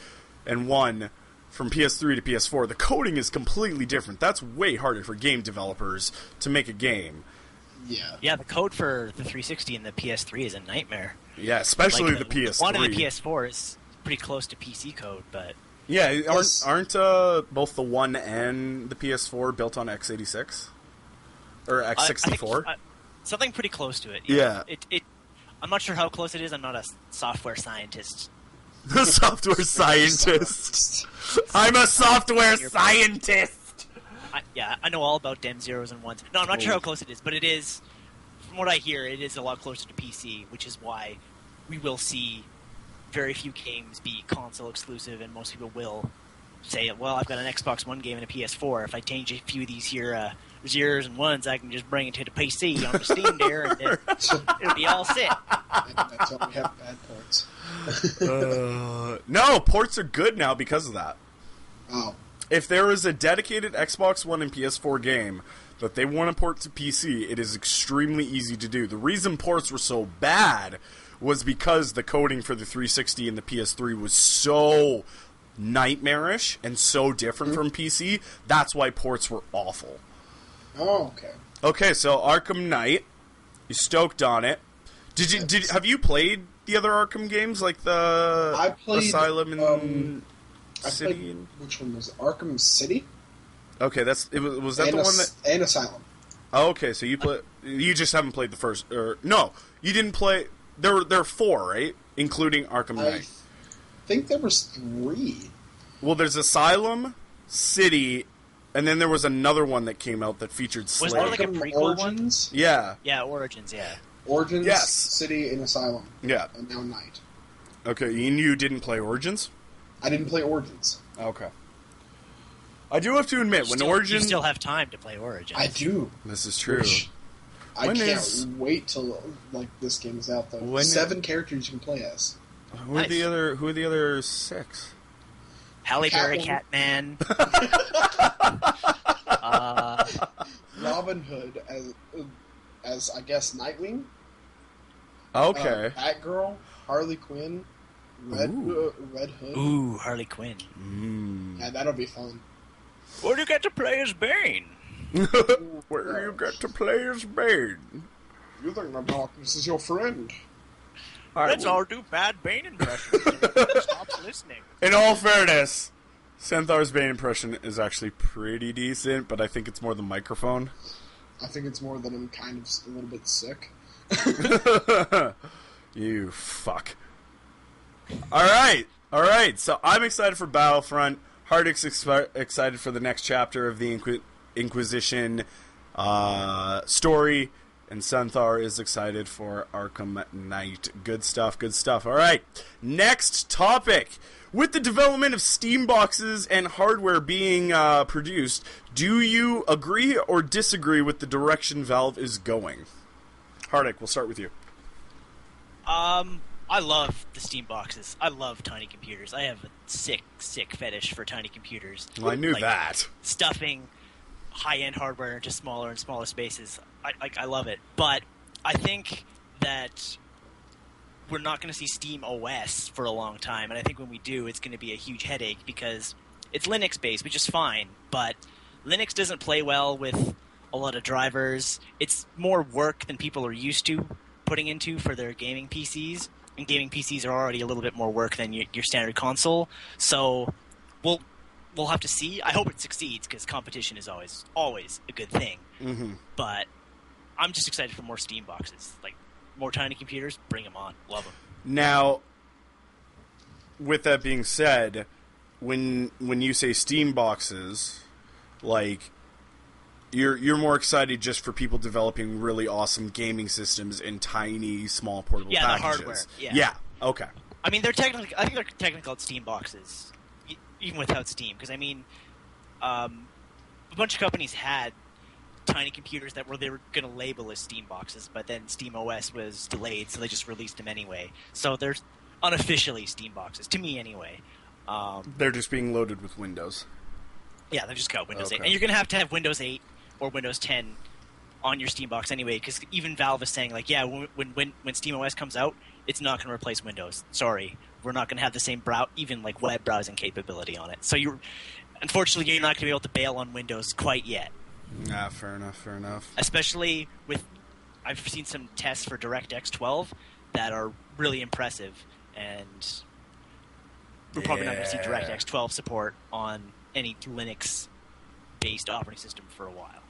Speaker 1: and One from PS3 to PS4, the coding is completely different. That's way harder for game developers to make a game.
Speaker 3: Yeah, the code for the 360 and the PS3 is a nightmare.
Speaker 1: Yeah, especially the PS3.
Speaker 3: One and the PS4 is pretty close to PC code, but...
Speaker 1: Yeah, aren't both the One and the PS4 built on x86? Or x64?
Speaker 3: Something pretty close to it.
Speaker 1: Yeah.
Speaker 3: I'm not sure how close it is. I'm not a software scientist.
Speaker 1: The software scientist. I'm a software scientist!
Speaker 3: I know all about dem zeros and ones. No, I'm not sure how close it is, but it is, from what I hear, it is a lot closer to PC, which is why we will see very few games be console exclusive, and most people will say, well, I've got an Xbox One game and a PS4. If I change a few of these here zeros and ones, I can just bring it to the PC on the Steam there, and it'll be all set.
Speaker 2: That's why we have bad ports.
Speaker 1: No, ports are good now because of that.
Speaker 2: Oh.
Speaker 1: If there is a dedicated Xbox One and PS4 game that they want to port to PC, it is extremely easy to do. The reason ports were so bad was because the coding for the 360 and the PS3 was so nightmarish and so different from PC. That's why ports were awful.
Speaker 2: Oh, okay.
Speaker 1: Okay, so Arkham Knight, you stoked on it. Have you played the other Arkham games, like the
Speaker 2: I played,
Speaker 1: Asylum and City?
Speaker 2: Which one was it? Arkham City?
Speaker 1: Okay, was that
Speaker 2: and
Speaker 1: the one that...
Speaker 2: And Asylum.
Speaker 1: Oh, okay, so you just haven't played the first... no, you didn't play... There are 4, right? Including Arkham Knight.
Speaker 2: I think there was 3.
Speaker 1: Well, there's Asylum, City, and then there was another one that came out that featured Slade.
Speaker 3: Was there like a prequel
Speaker 2: Origins?
Speaker 3: one?
Speaker 1: Yeah.
Speaker 3: Yeah, Origins, yeah.
Speaker 2: Origins,
Speaker 1: Yes.
Speaker 2: City, and Asylum.
Speaker 1: Yeah.
Speaker 2: And now Night.
Speaker 1: Okay, and you didn't play Origins?
Speaker 2: I didn't play Origins.
Speaker 1: Okay. I do have to admit, when Origins...
Speaker 3: You still have time to play Origins.
Speaker 2: I do.
Speaker 1: This is true.
Speaker 2: I can't wait till this game is out, though. 7 characters you can play as.
Speaker 1: Who are the other 6?
Speaker 3: Halle Berry, Catman.
Speaker 2: Robin Hood as I guess Nightwing.
Speaker 1: Okay.
Speaker 2: Batgirl, Harley Quinn, Red Hood.
Speaker 3: Ooh, Harley Quinn.
Speaker 2: Yeah, that'll be fun.
Speaker 4: Where do you get to play as Bane?
Speaker 1: Where you get to play as Bane?
Speaker 2: You think the darkness is your friend?
Speaker 4: Let's all do bad Bane impressions. Stop listening.
Speaker 1: In all fairness, Santhar's Bane impression is actually pretty decent, but I think it's more the microphone.
Speaker 2: I think it's more that I'm kind of a little bit sick.
Speaker 1: You fuck. Alright, so I'm excited for Battlefront. Hardix excited for the next chapter of the Inquisition story. And Santhar is excited for Arkham Knight. Good stuff, good stuff. Alright, next topic. With the development of Steam boxes and hardware being produced, do you agree or disagree with the direction Valve is going? Hardik, we'll start with you.
Speaker 3: I love the Steam boxes. I love tiny computers. I have a sick fetish for tiny computers.
Speaker 1: Well, I knew that.
Speaker 3: Stuffing high-end hardware into smaller and smaller spaces. I love it. But I think that we're not going to see Steam OS for a long time, and I think when we do, it's going to be a huge headache because it's Linux-based, which is fine, but Linux doesn't play well with a lot of drivers. It's more work than people are used to putting into for their gaming PCs, and gaming PCs are already a little bit more work than your standard console. So we'll have to see. I hope it succeeds because competition is always a good thing.
Speaker 1: Mm-hmm.
Speaker 3: But I'm just excited for more Steam boxes. Like, more tiny computers, bring them on. Love them.
Speaker 1: Now, with that being said, when you say Steam boxes, like, you're more excited just for people developing really awesome gaming systems in tiny, small, portable packages.
Speaker 3: The hardware.
Speaker 1: Yeah. Okay.
Speaker 3: I mean, I think they're technically called Steam boxes, even without Steam. Because, I mean, a bunch of companies had tiny computers that they were going to label as Steam boxes, but then Steam OS was delayed, so they just released them anyway. So they're unofficially Steam boxes, to me anyway.
Speaker 1: They're just being loaded with Windows.
Speaker 3: Yeah, they've just got Windows 8.
Speaker 1: Okay.
Speaker 3: And you're going to have Windows 8 or Windows 10 on your Steam box anyway, because even Valve is saying, like, yeah, when Steam OS comes out, it's not going to replace Windows. Sorry. We're not going to have the same even like web browsing capability on it. So unfortunately, you're not going to be able to bail on Windows quite yet.
Speaker 1: Nah, fair enough.
Speaker 3: Especially I've seen some tests for DirectX 12 that are really impressive, and we're probably not going to see DirectX 12 support on any Linux-based operating system for a while,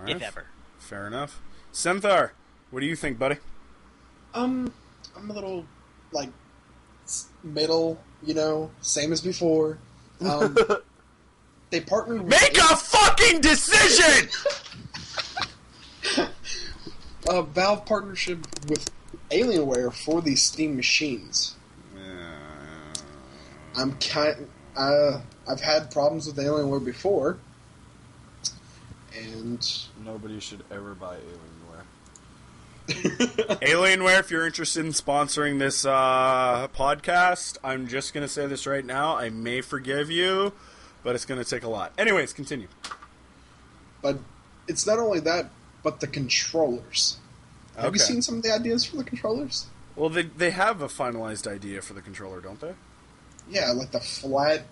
Speaker 3: if ever.
Speaker 1: Fair enough. Senthar, what do you think, buddy?
Speaker 2: I'm a little, like, middle, same as before. They partnered with...
Speaker 1: Make a fucking decision!
Speaker 2: Valve partnership with Alienware for these Steam machines. I've had problems with Alienware before, and
Speaker 1: nobody should ever buy Alienware. Alienware, if you're interested in sponsoring this podcast, I'm just going to say this right now. I may forgive you, but it's going to take a lot. Anyways, continue.
Speaker 2: But it's not only that, but the controllers. Have you seen some of the ideas for the controllers?
Speaker 1: Well, they have a finalized idea for the controller, don't they?
Speaker 2: Yeah, like the flat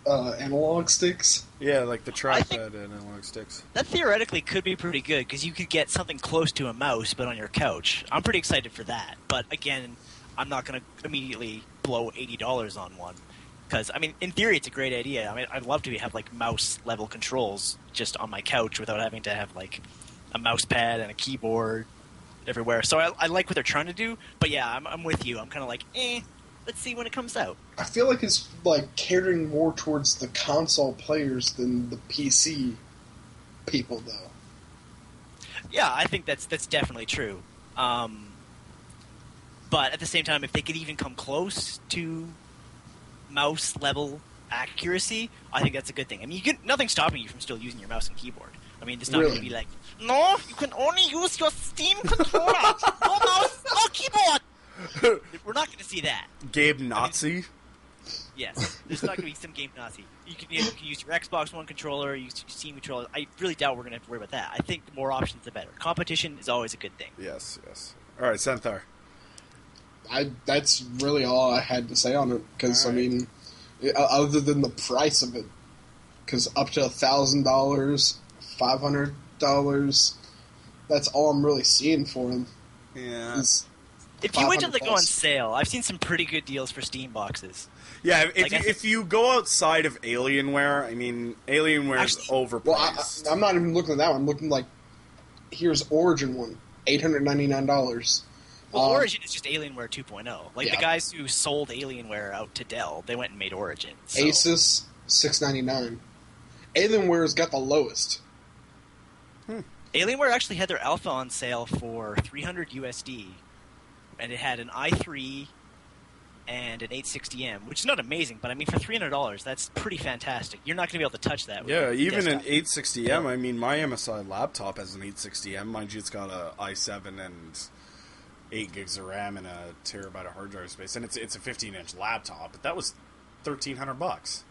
Speaker 2: analog sticks.
Speaker 1: Yeah, like the trackpad and analog sticks.
Speaker 3: That theoretically could be pretty good, because you could get something close to a mouse, but on your couch. I'm pretty excited for that. But again, I'm not going to immediately blow $80 on one. Because, I mean, in theory, it's a great idea. I mean, I'd love to have, like, mouse-level controls just on my couch without having to have, like, a mouse pad and a keyboard everywhere. So I like what they're trying to do. But, yeah, I'm with you. I'm kind of like, let's see when it comes out.
Speaker 2: I feel like it's, like, catering more towards the console players than the PC people, though.
Speaker 3: Yeah, I think that's definitely true. But at the same time, if they could even come close to mouse level accuracy, I think that's a good thing. I mean, nothing's stopping you from still using your mouse and keyboard. I mean, it's not going to be like, no, you can only use your Steam controller. No mouse, no keyboard. We're not going to see that.
Speaker 1: Gabe Nazi?
Speaker 3: I mean, yes, there's not going to be some Game Nazi. You can use your Xbox One controller, use your Steam controller. I really doubt we're going to have to worry about that. I think the more options, the better. Competition is always a good thing.
Speaker 1: Yes. All right, Santhar.
Speaker 2: That's really all I had to say on it, because,
Speaker 1: All right.
Speaker 2: I mean, other than the price of it, because up to $1,000, $500, that's all I'm really seeing for them.
Speaker 1: Yeah.
Speaker 3: If you wait till they go on
Speaker 2: $500.
Speaker 3: sale, I've seen some pretty good deals for Steam boxes.
Speaker 1: Yeah,
Speaker 3: Like,
Speaker 1: if you go outside of Alienware, I mean, Alienware is
Speaker 3: Actually-
Speaker 1: overpriced.
Speaker 2: Well, I'm not even looking at that one. I'm looking like, here's Origin one, $899.
Speaker 3: Well, Origin is just Alienware 2.0. Like,
Speaker 2: Yeah.
Speaker 3: the guys who sold Alienware out to Dell, they went and made Origin. So.
Speaker 2: Asus, $699. Alienware's got the lowest.
Speaker 3: Alienware actually had their Alpha on sale for $300 USD, and it had an i3 and an 860M, which is not amazing, but I mean, for $300, that's pretty fantastic. You're not going to be able to touch that with
Speaker 1: Yeah,
Speaker 3: your
Speaker 1: even an
Speaker 3: desktop.
Speaker 1: 860M. I mean, my MSI laptop has an 860M. Mind you, it's got a i7 and 8 gigs of RAM and a terabyte of hard drive space, and it's a 15-inch laptop. But that was $1,300.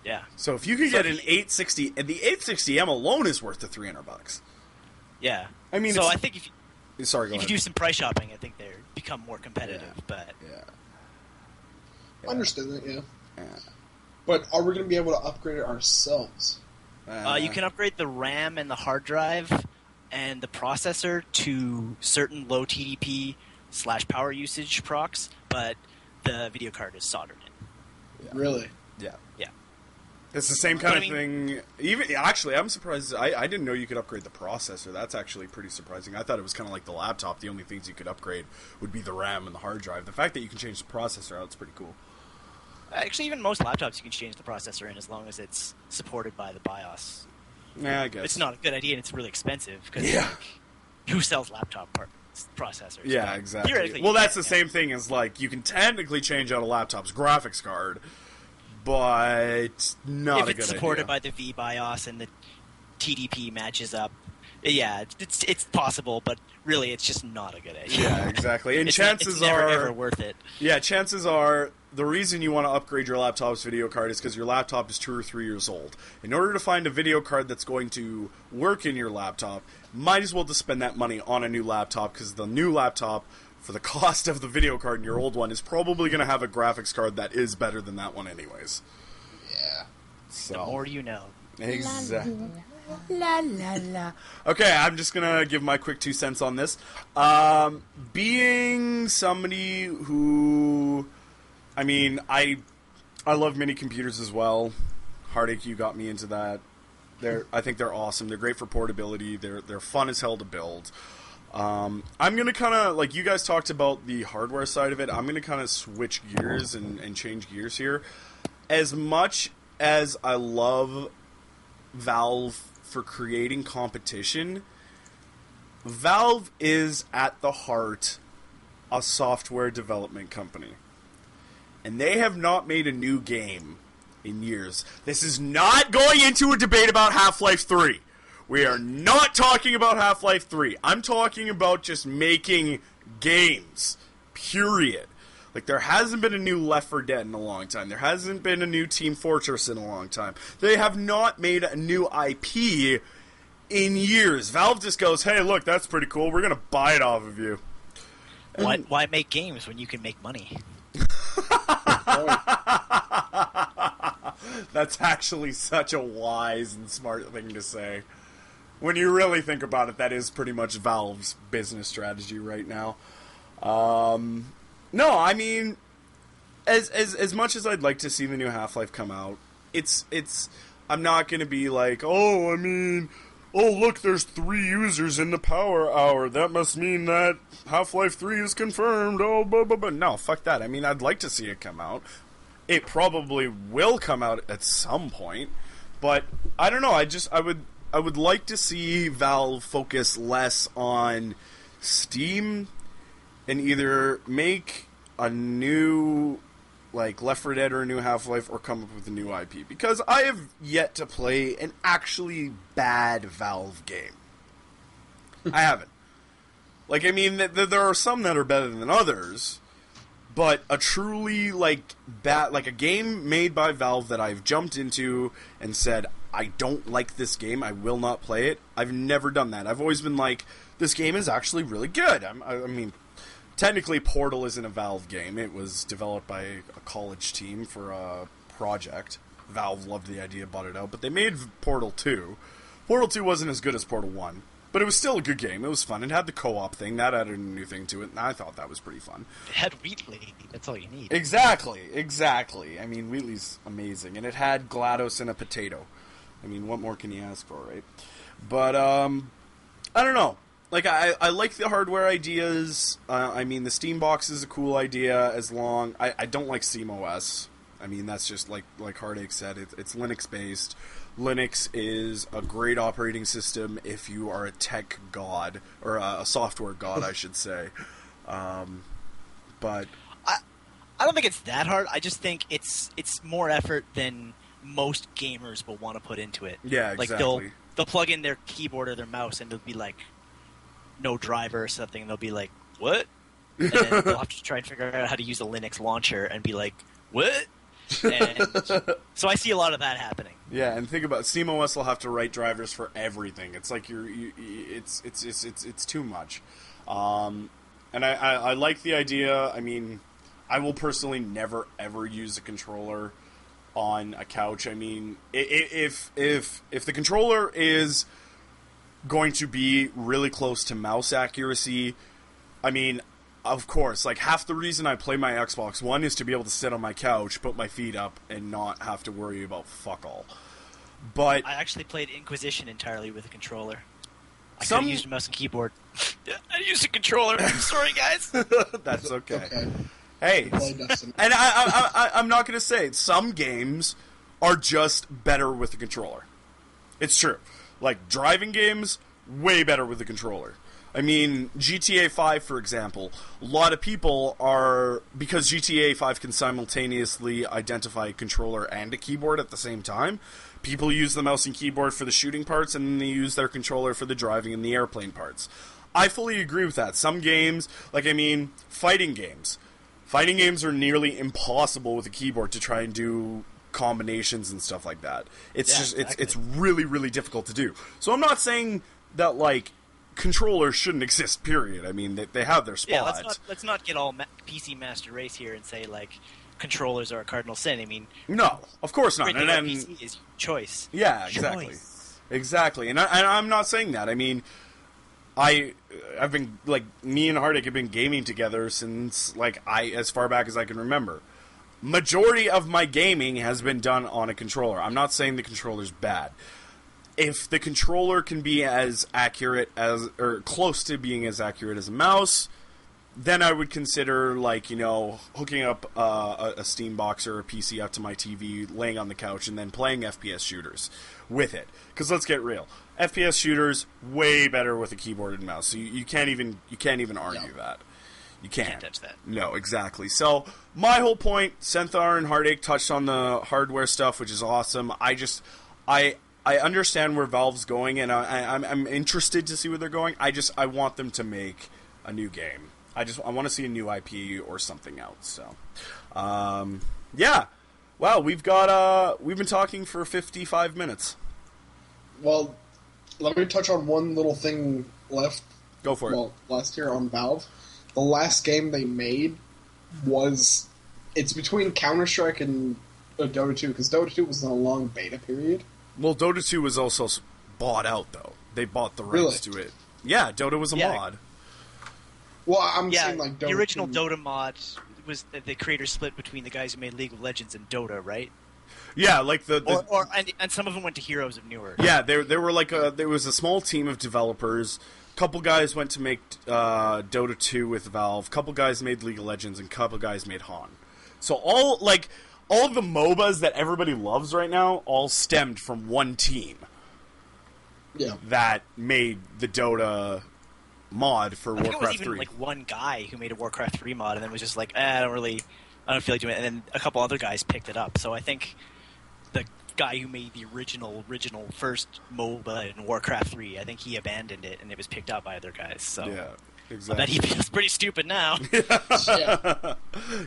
Speaker 3: Yeah.
Speaker 1: So if you could get an 860, and the 860M alone is worth the $300.
Speaker 3: Yeah.
Speaker 1: I mean,
Speaker 3: so
Speaker 1: it's-
Speaker 3: I think if you,
Speaker 1: Sorry, go
Speaker 3: if you
Speaker 1: ahead.
Speaker 3: do some price shopping, I think they become more competitive.
Speaker 1: Yeah.
Speaker 3: But
Speaker 1: Yeah.
Speaker 2: I understand that, yeah.
Speaker 1: Yeah.
Speaker 2: But are we going to be able to upgrade it ourselves?
Speaker 3: you can upgrade the RAM and the hard drive and the processor to certain low TDP / power usage procs, but the video card is soldered in.
Speaker 1: Yeah.
Speaker 2: Really?
Speaker 1: Yeah.
Speaker 3: Yeah.
Speaker 1: It's the same kind
Speaker 3: But
Speaker 1: of
Speaker 3: I mean-
Speaker 1: thing. Even actually, I'm surprised. I didn't know you could upgrade the processor. That's actually pretty surprising. I thought it was kind of like the laptop. The only things you could upgrade would be the RAM and the hard drive. The fact that you can change the processor out is pretty cool.
Speaker 3: Actually, even most laptops you can change the processor in as long as it's supported by the BIOS.
Speaker 1: Yeah, I guess
Speaker 3: It's not a good idea, and it's really expensive because
Speaker 1: Yeah.
Speaker 3: who sells laptop processors?
Speaker 1: Yeah,
Speaker 3: But
Speaker 1: exactly.
Speaker 3: theoretically,
Speaker 1: Well,
Speaker 3: you
Speaker 1: that's
Speaker 3: can,
Speaker 1: the
Speaker 3: yeah.
Speaker 1: same thing as like you can technically change out a laptop's graphics card, but not
Speaker 3: if
Speaker 1: a
Speaker 3: it's
Speaker 1: good
Speaker 3: supported
Speaker 1: idea.
Speaker 3: by the VBIOS and the TDP matches up. Yeah, it's possible, but really, it's just not a good idea.
Speaker 1: Yeah, exactly. And
Speaker 3: it's
Speaker 1: chances
Speaker 3: never,
Speaker 1: are
Speaker 3: ever worth it.
Speaker 1: Yeah, chances are the reason you want to upgrade your laptop's video card is because your laptop is 2 or 3 years old. In order to find a video card that's going to work in your laptop, might as well just spend that money on a new laptop, because the new laptop, for the cost of the video card in your old one, is probably going to have a graphics card that is better than that one anyways.
Speaker 2: Yeah.
Speaker 1: So,
Speaker 3: The more you know.
Speaker 1: Exactly. La la la. Okay, I'm just gonna give my quick 2 cents on this. Being somebody who, I mean, I love mini computers as well. Heartache, you got me into that. I think they're awesome. They're great for portability. They're fun as hell to build. I'm gonna kind of, like you guys talked about the hardware side of it, I'm gonna kind of switch gears and change gears here. As much as I love Valve for creating competition, Valve is at the heart a software development company. And they have not made a new game in years. This is not going into a debate about Half-Life 3. We are not talking about Half-Life 3. I'm talking about just making games. Period. Like, there hasn't been a new Left 4 Dead in a long time. There hasn't been a new Team Fortress in a long time. They have not made a new IP in years. Valve just goes, hey, look, that's pretty cool. We're going to buy it off of you.
Speaker 3: Why make games when you can make money?
Speaker 1: That's actually such a wise and smart thing to say. When you really think about it, that is pretty much Valve's business strategy right now. No, I mean, as much as I'd like to see the new Half-Life come out, I'm not going to be like, oh, look, there's 3 users in the Power Hour. That must mean that Half-Life 3 is confirmed. Oh, blah, blah, blah. No, fuck that. I mean, I'd like to see it come out. It probably will come out at some point, but I don't know. I would like to see Valve focus less on Steam and either make a new, like, Left 4 Dead or a new Half-Life or come up with a new IP. Because I have yet to play an actually bad Valve game. I haven't. Like, I mean, there are some that are better than others, but a truly, like, bad, like, a game made by Valve that I've jumped into and said, I don't like this game, I will not play it, I've never done that. I've always been like, this game is actually really good. I mean, technically Portal isn't a Valve game. It was developed by a college team for a project. Valve loved the idea, bought it out, but they made Portal 2. Portal 2 wasn't as good as Portal 1. But it was still a good game. It was fun. It had the co-op thing. That added a new thing to it, and I thought that was pretty fun.
Speaker 3: It had Wheatley. That's all you need.
Speaker 1: Exactly. I mean, Wheatley's amazing. And it had GLaDOS and a potato. I mean, what more can you ask for, right? But, I don't know. Like, I like the hardware ideas. I mean, the Steam box is a cool idea as long... I don't like SteamOS. I mean, that's just like Heartache said. It's Linux-based. Linux is a great operating system if you are a tech god, or a software god, I should say. But
Speaker 3: I don't think it's that hard. I just think it's more effort than most gamers will want to put into it.
Speaker 1: Yeah, exactly.
Speaker 3: Like they'll plug in their keyboard or their mouse and it'll be like no driver or something. And they'll be like, what? And then they'll have to try and figure out how to use a Linux launcher and be like, what? And so I see a lot of that happening.
Speaker 1: Yeah, and think about it, SteamOS will have to write drivers for everything. It's like it's too much. And I like the idea. I mean, I will personally never ever use a controller on a couch. I mean, if the controller is going to be really close to mouse accuracy, I mean, of course, like, half the reason I play my Xbox One is to be able to sit on my couch, put my feet up, and not have to worry about fuck all. But
Speaker 3: I actually played Inquisition entirely with a controller. I could have used a mouse and keyboard. I used a controller. I'm sorry, guys.
Speaker 1: That's okay. Hey, and I'm not going to say it. Some games are just better with the controller. It's true. Like, driving games, way better with the controller. I mean, GTA 5, for example, a lot of people are... Because GTA 5 can simultaneously identify a controller and a keyboard at the same time, people use the mouse and keyboard for the shooting parts, and then they use their controller for the driving and the airplane parts. I fully agree with that. Some games, like, I mean, fighting games. Fighting games are nearly impossible with a keyboard to try and do combinations and stuff like that. It's really, really difficult to do. So I'm not saying that, like, controllers shouldn't exist, period. I mean, they have their spot.
Speaker 3: Yeah, let's not get all PC Master Race here and say, like, controllers are a cardinal sin. I mean...
Speaker 1: No, of course not.
Speaker 3: And then PC is choice.
Speaker 1: Yeah, exactly. Exactly. And I'm not saying that. I mean, I've been, like, me and Heartache have been gaming together since, like, as far back as I can remember. Majority of my gaming has been done on a controller. I'm not saying the controller's bad. If the controller can be as accurate as, or close to being as accurate as a mouse, then I would consider, like, you know, hooking up a Steam box or a PC up to my TV, laying on the couch, and then playing FPS shooters with it. Because let's get real, FPS shooters way better with a keyboard and mouse. So you can't even argue that. You can't
Speaker 3: touch that.
Speaker 1: No, exactly. So my whole point, Senthar and Heartache touched on the hardware stuff, which is awesome. I understand where Valve's going, and I'm interested to see where they're going. I want them to make a new game. I want to see a new IP or something else. So, yeah. Wow, we've been talking for 55 minutes.
Speaker 2: Well, let me touch on one little thing left.
Speaker 1: Go for it.
Speaker 2: Well, last year on Valve. the last game they made was... It's between Counter-Strike and Dota 2, because Dota 2 was in a long beta period.
Speaker 1: Well, Dota 2 was also bought out, though. They bought the rights to it. Yeah, Dota was a mod.
Speaker 2: Well, I'm saying, like, Dota
Speaker 3: the original
Speaker 2: 2...
Speaker 3: Dota mod was the creators split between the guys who made League of Legends and Dota, right?
Speaker 1: Yeah, like
Speaker 3: and some of them went to Heroes of Newer.
Speaker 1: Yeah, there were like there was a small team of developers. Couple guys went to make Dota 2 with Valve. Couple guys made League of Legends, and couple guys made Han. So all of the MOBAs that everybody loves right now all stemmed from one team.
Speaker 2: Yeah.
Speaker 1: That made the Dota mod for Warcraft 3.
Speaker 3: I think it was even like one guy who made a Warcraft 3 mod and then was just like, I don't feel like doing it. And then a couple other guys picked it up. So I think the guy who made the original first MOBA in Warcraft 3, I think he abandoned it and it was picked up by other guys. So
Speaker 1: yeah, exactly.
Speaker 3: I bet he feels pretty stupid now.
Speaker 2: Yeah.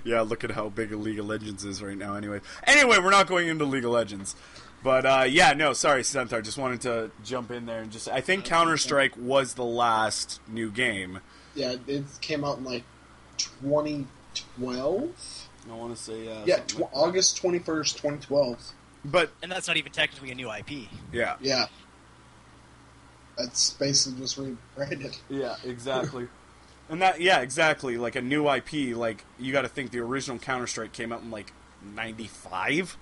Speaker 1: Yeah, look at how big a League of Legends is right now. Anyway, we're not going into League of Legends. But, sorry, Stenthar, just wanted to jump in there and just... I think Counter-Strike was the last new game.
Speaker 2: Yeah, it came out in, like, 2012?
Speaker 1: I want to say,
Speaker 2: yeah, August 21st, 2012.
Speaker 3: And that's not even technically a new IP.
Speaker 1: Yeah.
Speaker 2: Yeah. That's basically just rewrite it.
Speaker 1: Yeah, exactly. And that, yeah, exactly, like a new IP, like, you gotta think the original Counter-Strike came out in, like, 95?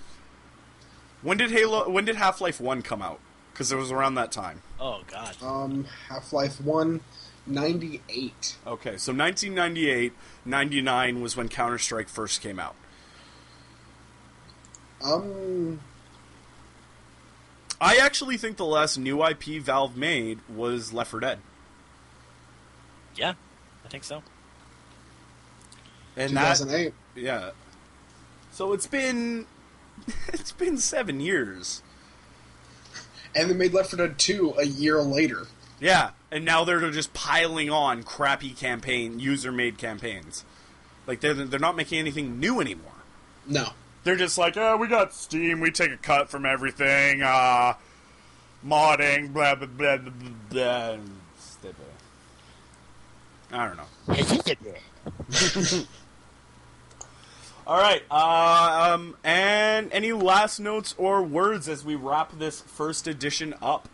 Speaker 1: When did Half-Life 1 come out? Because it was around that time.
Speaker 3: Oh, God.
Speaker 2: Half-Life 1, 98.
Speaker 1: Okay, so 1998, 99 was when Counter-Strike first came out. I actually think the last new IP Valve made was Left 4 Dead.
Speaker 3: Yeah, I think so.
Speaker 1: And
Speaker 2: 2008.
Speaker 1: Yeah. So it's been 7 years.
Speaker 2: And they made Left 4 Dead 2 a year later.
Speaker 1: Yeah, and now they're just piling on crappy user-made campaigns. Like, they're not making anything new anymore.
Speaker 2: No.
Speaker 1: They're just like, we got Steam, we take a cut from everything, modding, blah, blah, blah, blah, blah. I don't know. All right, and any last notes or words as we wrap this first edition up?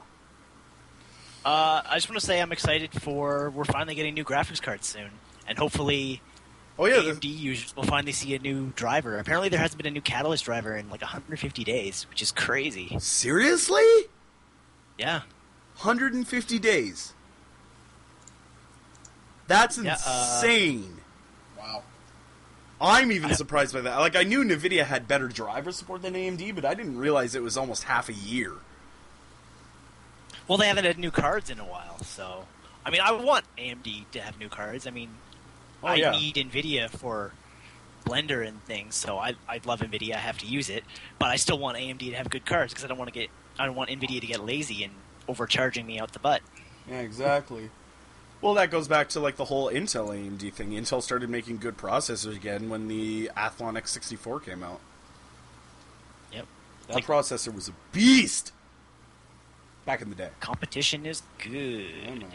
Speaker 3: I just want to say I'm excited we're finally getting new graphics cards soon, and hopefully AMD users will finally see a new driver. Apparently there hasn't been a new Catalyst driver in like 150 days, which is crazy.
Speaker 1: Seriously?
Speaker 3: Yeah.
Speaker 1: 150 days. That's insane.
Speaker 2: Wow.
Speaker 1: I'm even surprised by that. Like, I knew NVIDIA had better driver support than AMD, but I didn't realize it was almost half a year.
Speaker 3: Well, they haven't had new cards in a while, so... I mean, I want AMD to have new cards. I mean, I need NVIDIA for Blender and things, so I love NVIDIA. I have to use it, but I still want AMD to have good cards because I don't want NVIDIA to get lazy and overcharging me out the butt.
Speaker 1: Yeah, exactly. Well, that goes back to like the whole Intel AMD thing. Intel started making good processors again when the Athlon X64 came out.
Speaker 3: Yep.
Speaker 1: That processor was a beast back in the day.
Speaker 3: Competition is good.
Speaker 1: I know.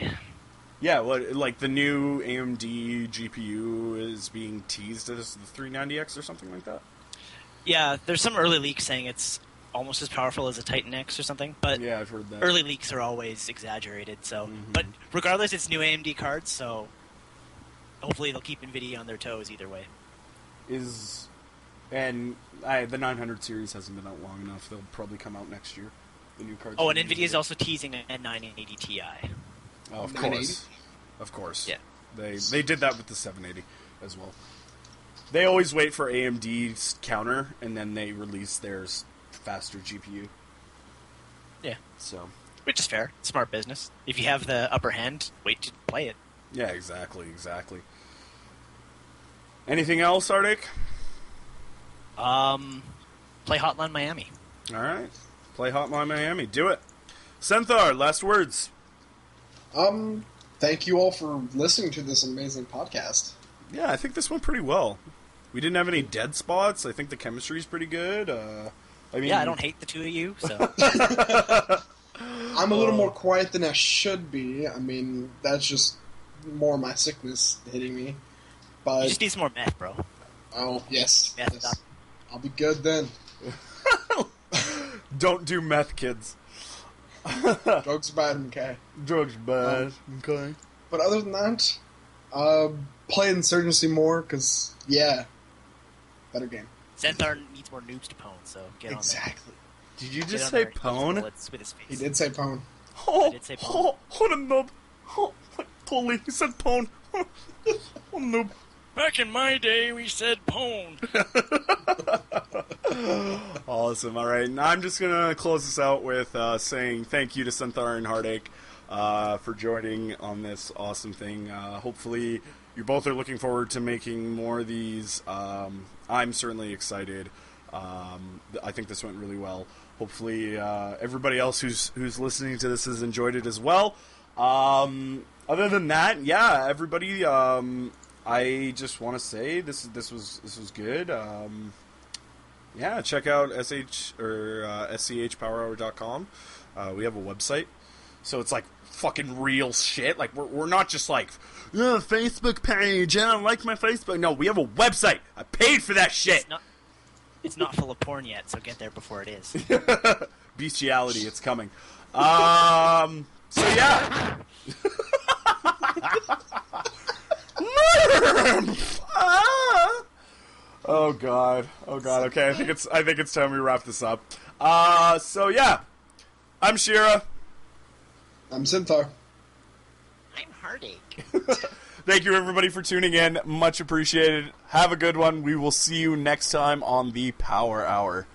Speaker 1: Yeah, like the new AMD GPU is being teased as the 390X or something like that?
Speaker 3: Yeah, there's some early leaks saying it's almost as powerful as a Titan X or something, but
Speaker 1: yeah, I've heard that.
Speaker 3: Early leaks are always exaggerated, so... Mm-hmm. But regardless, it's new AMD cards, so hopefully they'll keep NVIDIA on their toes either way.
Speaker 1: The 900 series hasn't been out long enough. They'll probably come out next year. The new cards.
Speaker 3: Oh, and NVIDIA is also teasing a 980 Ti.
Speaker 1: Oh, of course. Of course.
Speaker 3: Yeah.
Speaker 1: They did that with the 780 as well. They always wait for AMD's counter, and then they release their faster GPU.
Speaker 3: Yeah.
Speaker 1: So.
Speaker 3: Which is fair. Smart business. If you have the upper hand, wait to play it.
Speaker 1: Yeah, exactly. Anything else, Arctic?
Speaker 3: Play Hotline Miami.
Speaker 1: All right. Play Hotline Miami. Do it. Senthar, last words.
Speaker 2: Thank you all for listening to this amazing podcast.
Speaker 1: Yeah, I think this went pretty well. We didn't have any dead spots. I think the chemistry is pretty good.
Speaker 3: I don't hate the two of you, so...
Speaker 2: I'm a little more quiet than I should be. I mean, that's just more of my sickness hitting me. But
Speaker 3: You just need some more meth, bro.
Speaker 2: oh yes,
Speaker 3: Meth
Speaker 2: yes.
Speaker 3: up.
Speaker 2: I'll be good then.
Speaker 1: Don't do meth, kids.
Speaker 2: Drugs are bad, okay.
Speaker 1: Drugs bad. Okay.
Speaker 2: But other than that, play Insurgency more because better game.
Speaker 3: Xanthar needs more noobs to pwn, so get
Speaker 2: Exactly.
Speaker 1: Did you
Speaker 3: on there.
Speaker 1: just
Speaker 3: Get
Speaker 1: say
Speaker 3: on there and use
Speaker 1: pwn?
Speaker 3: bullets with his face.
Speaker 2: He did say pwn.
Speaker 1: Oh,
Speaker 3: did say pwn.
Speaker 1: what a noob. Oh, totally. He said pwn. What a noob.
Speaker 4: Back in my day, we said pwn.
Speaker 1: Awesome. All right. Now I'm just going to close this out with saying thank you to Xanthar and Heartache for joining on this awesome thing. Hopefully you both are looking forward to making more of these. I'm certainly excited. I think this went really well. Hopefully everybody else who's listening to this has enjoyed it as well. Other than that, everybody, I just want to say this was good. Check out SCHPowerHour.com. We have a website, so it's like fucking real shit. Like we're not just like Facebook page. I don't like my Facebook. No, we have a website. I paid for that shit.
Speaker 3: It's not full of porn yet, so get there before it is.
Speaker 1: Bestiality, it's coming. So yeah. Oh god. Okay, I think it's time we wrap this up. So yeah, I'm Shierra.
Speaker 2: I'm Xanthar.
Speaker 3: I'm Heartache.
Speaker 1: Thank you everybody for tuning in. Much appreciated. Have a good one. We will see you next time on the Power Hour.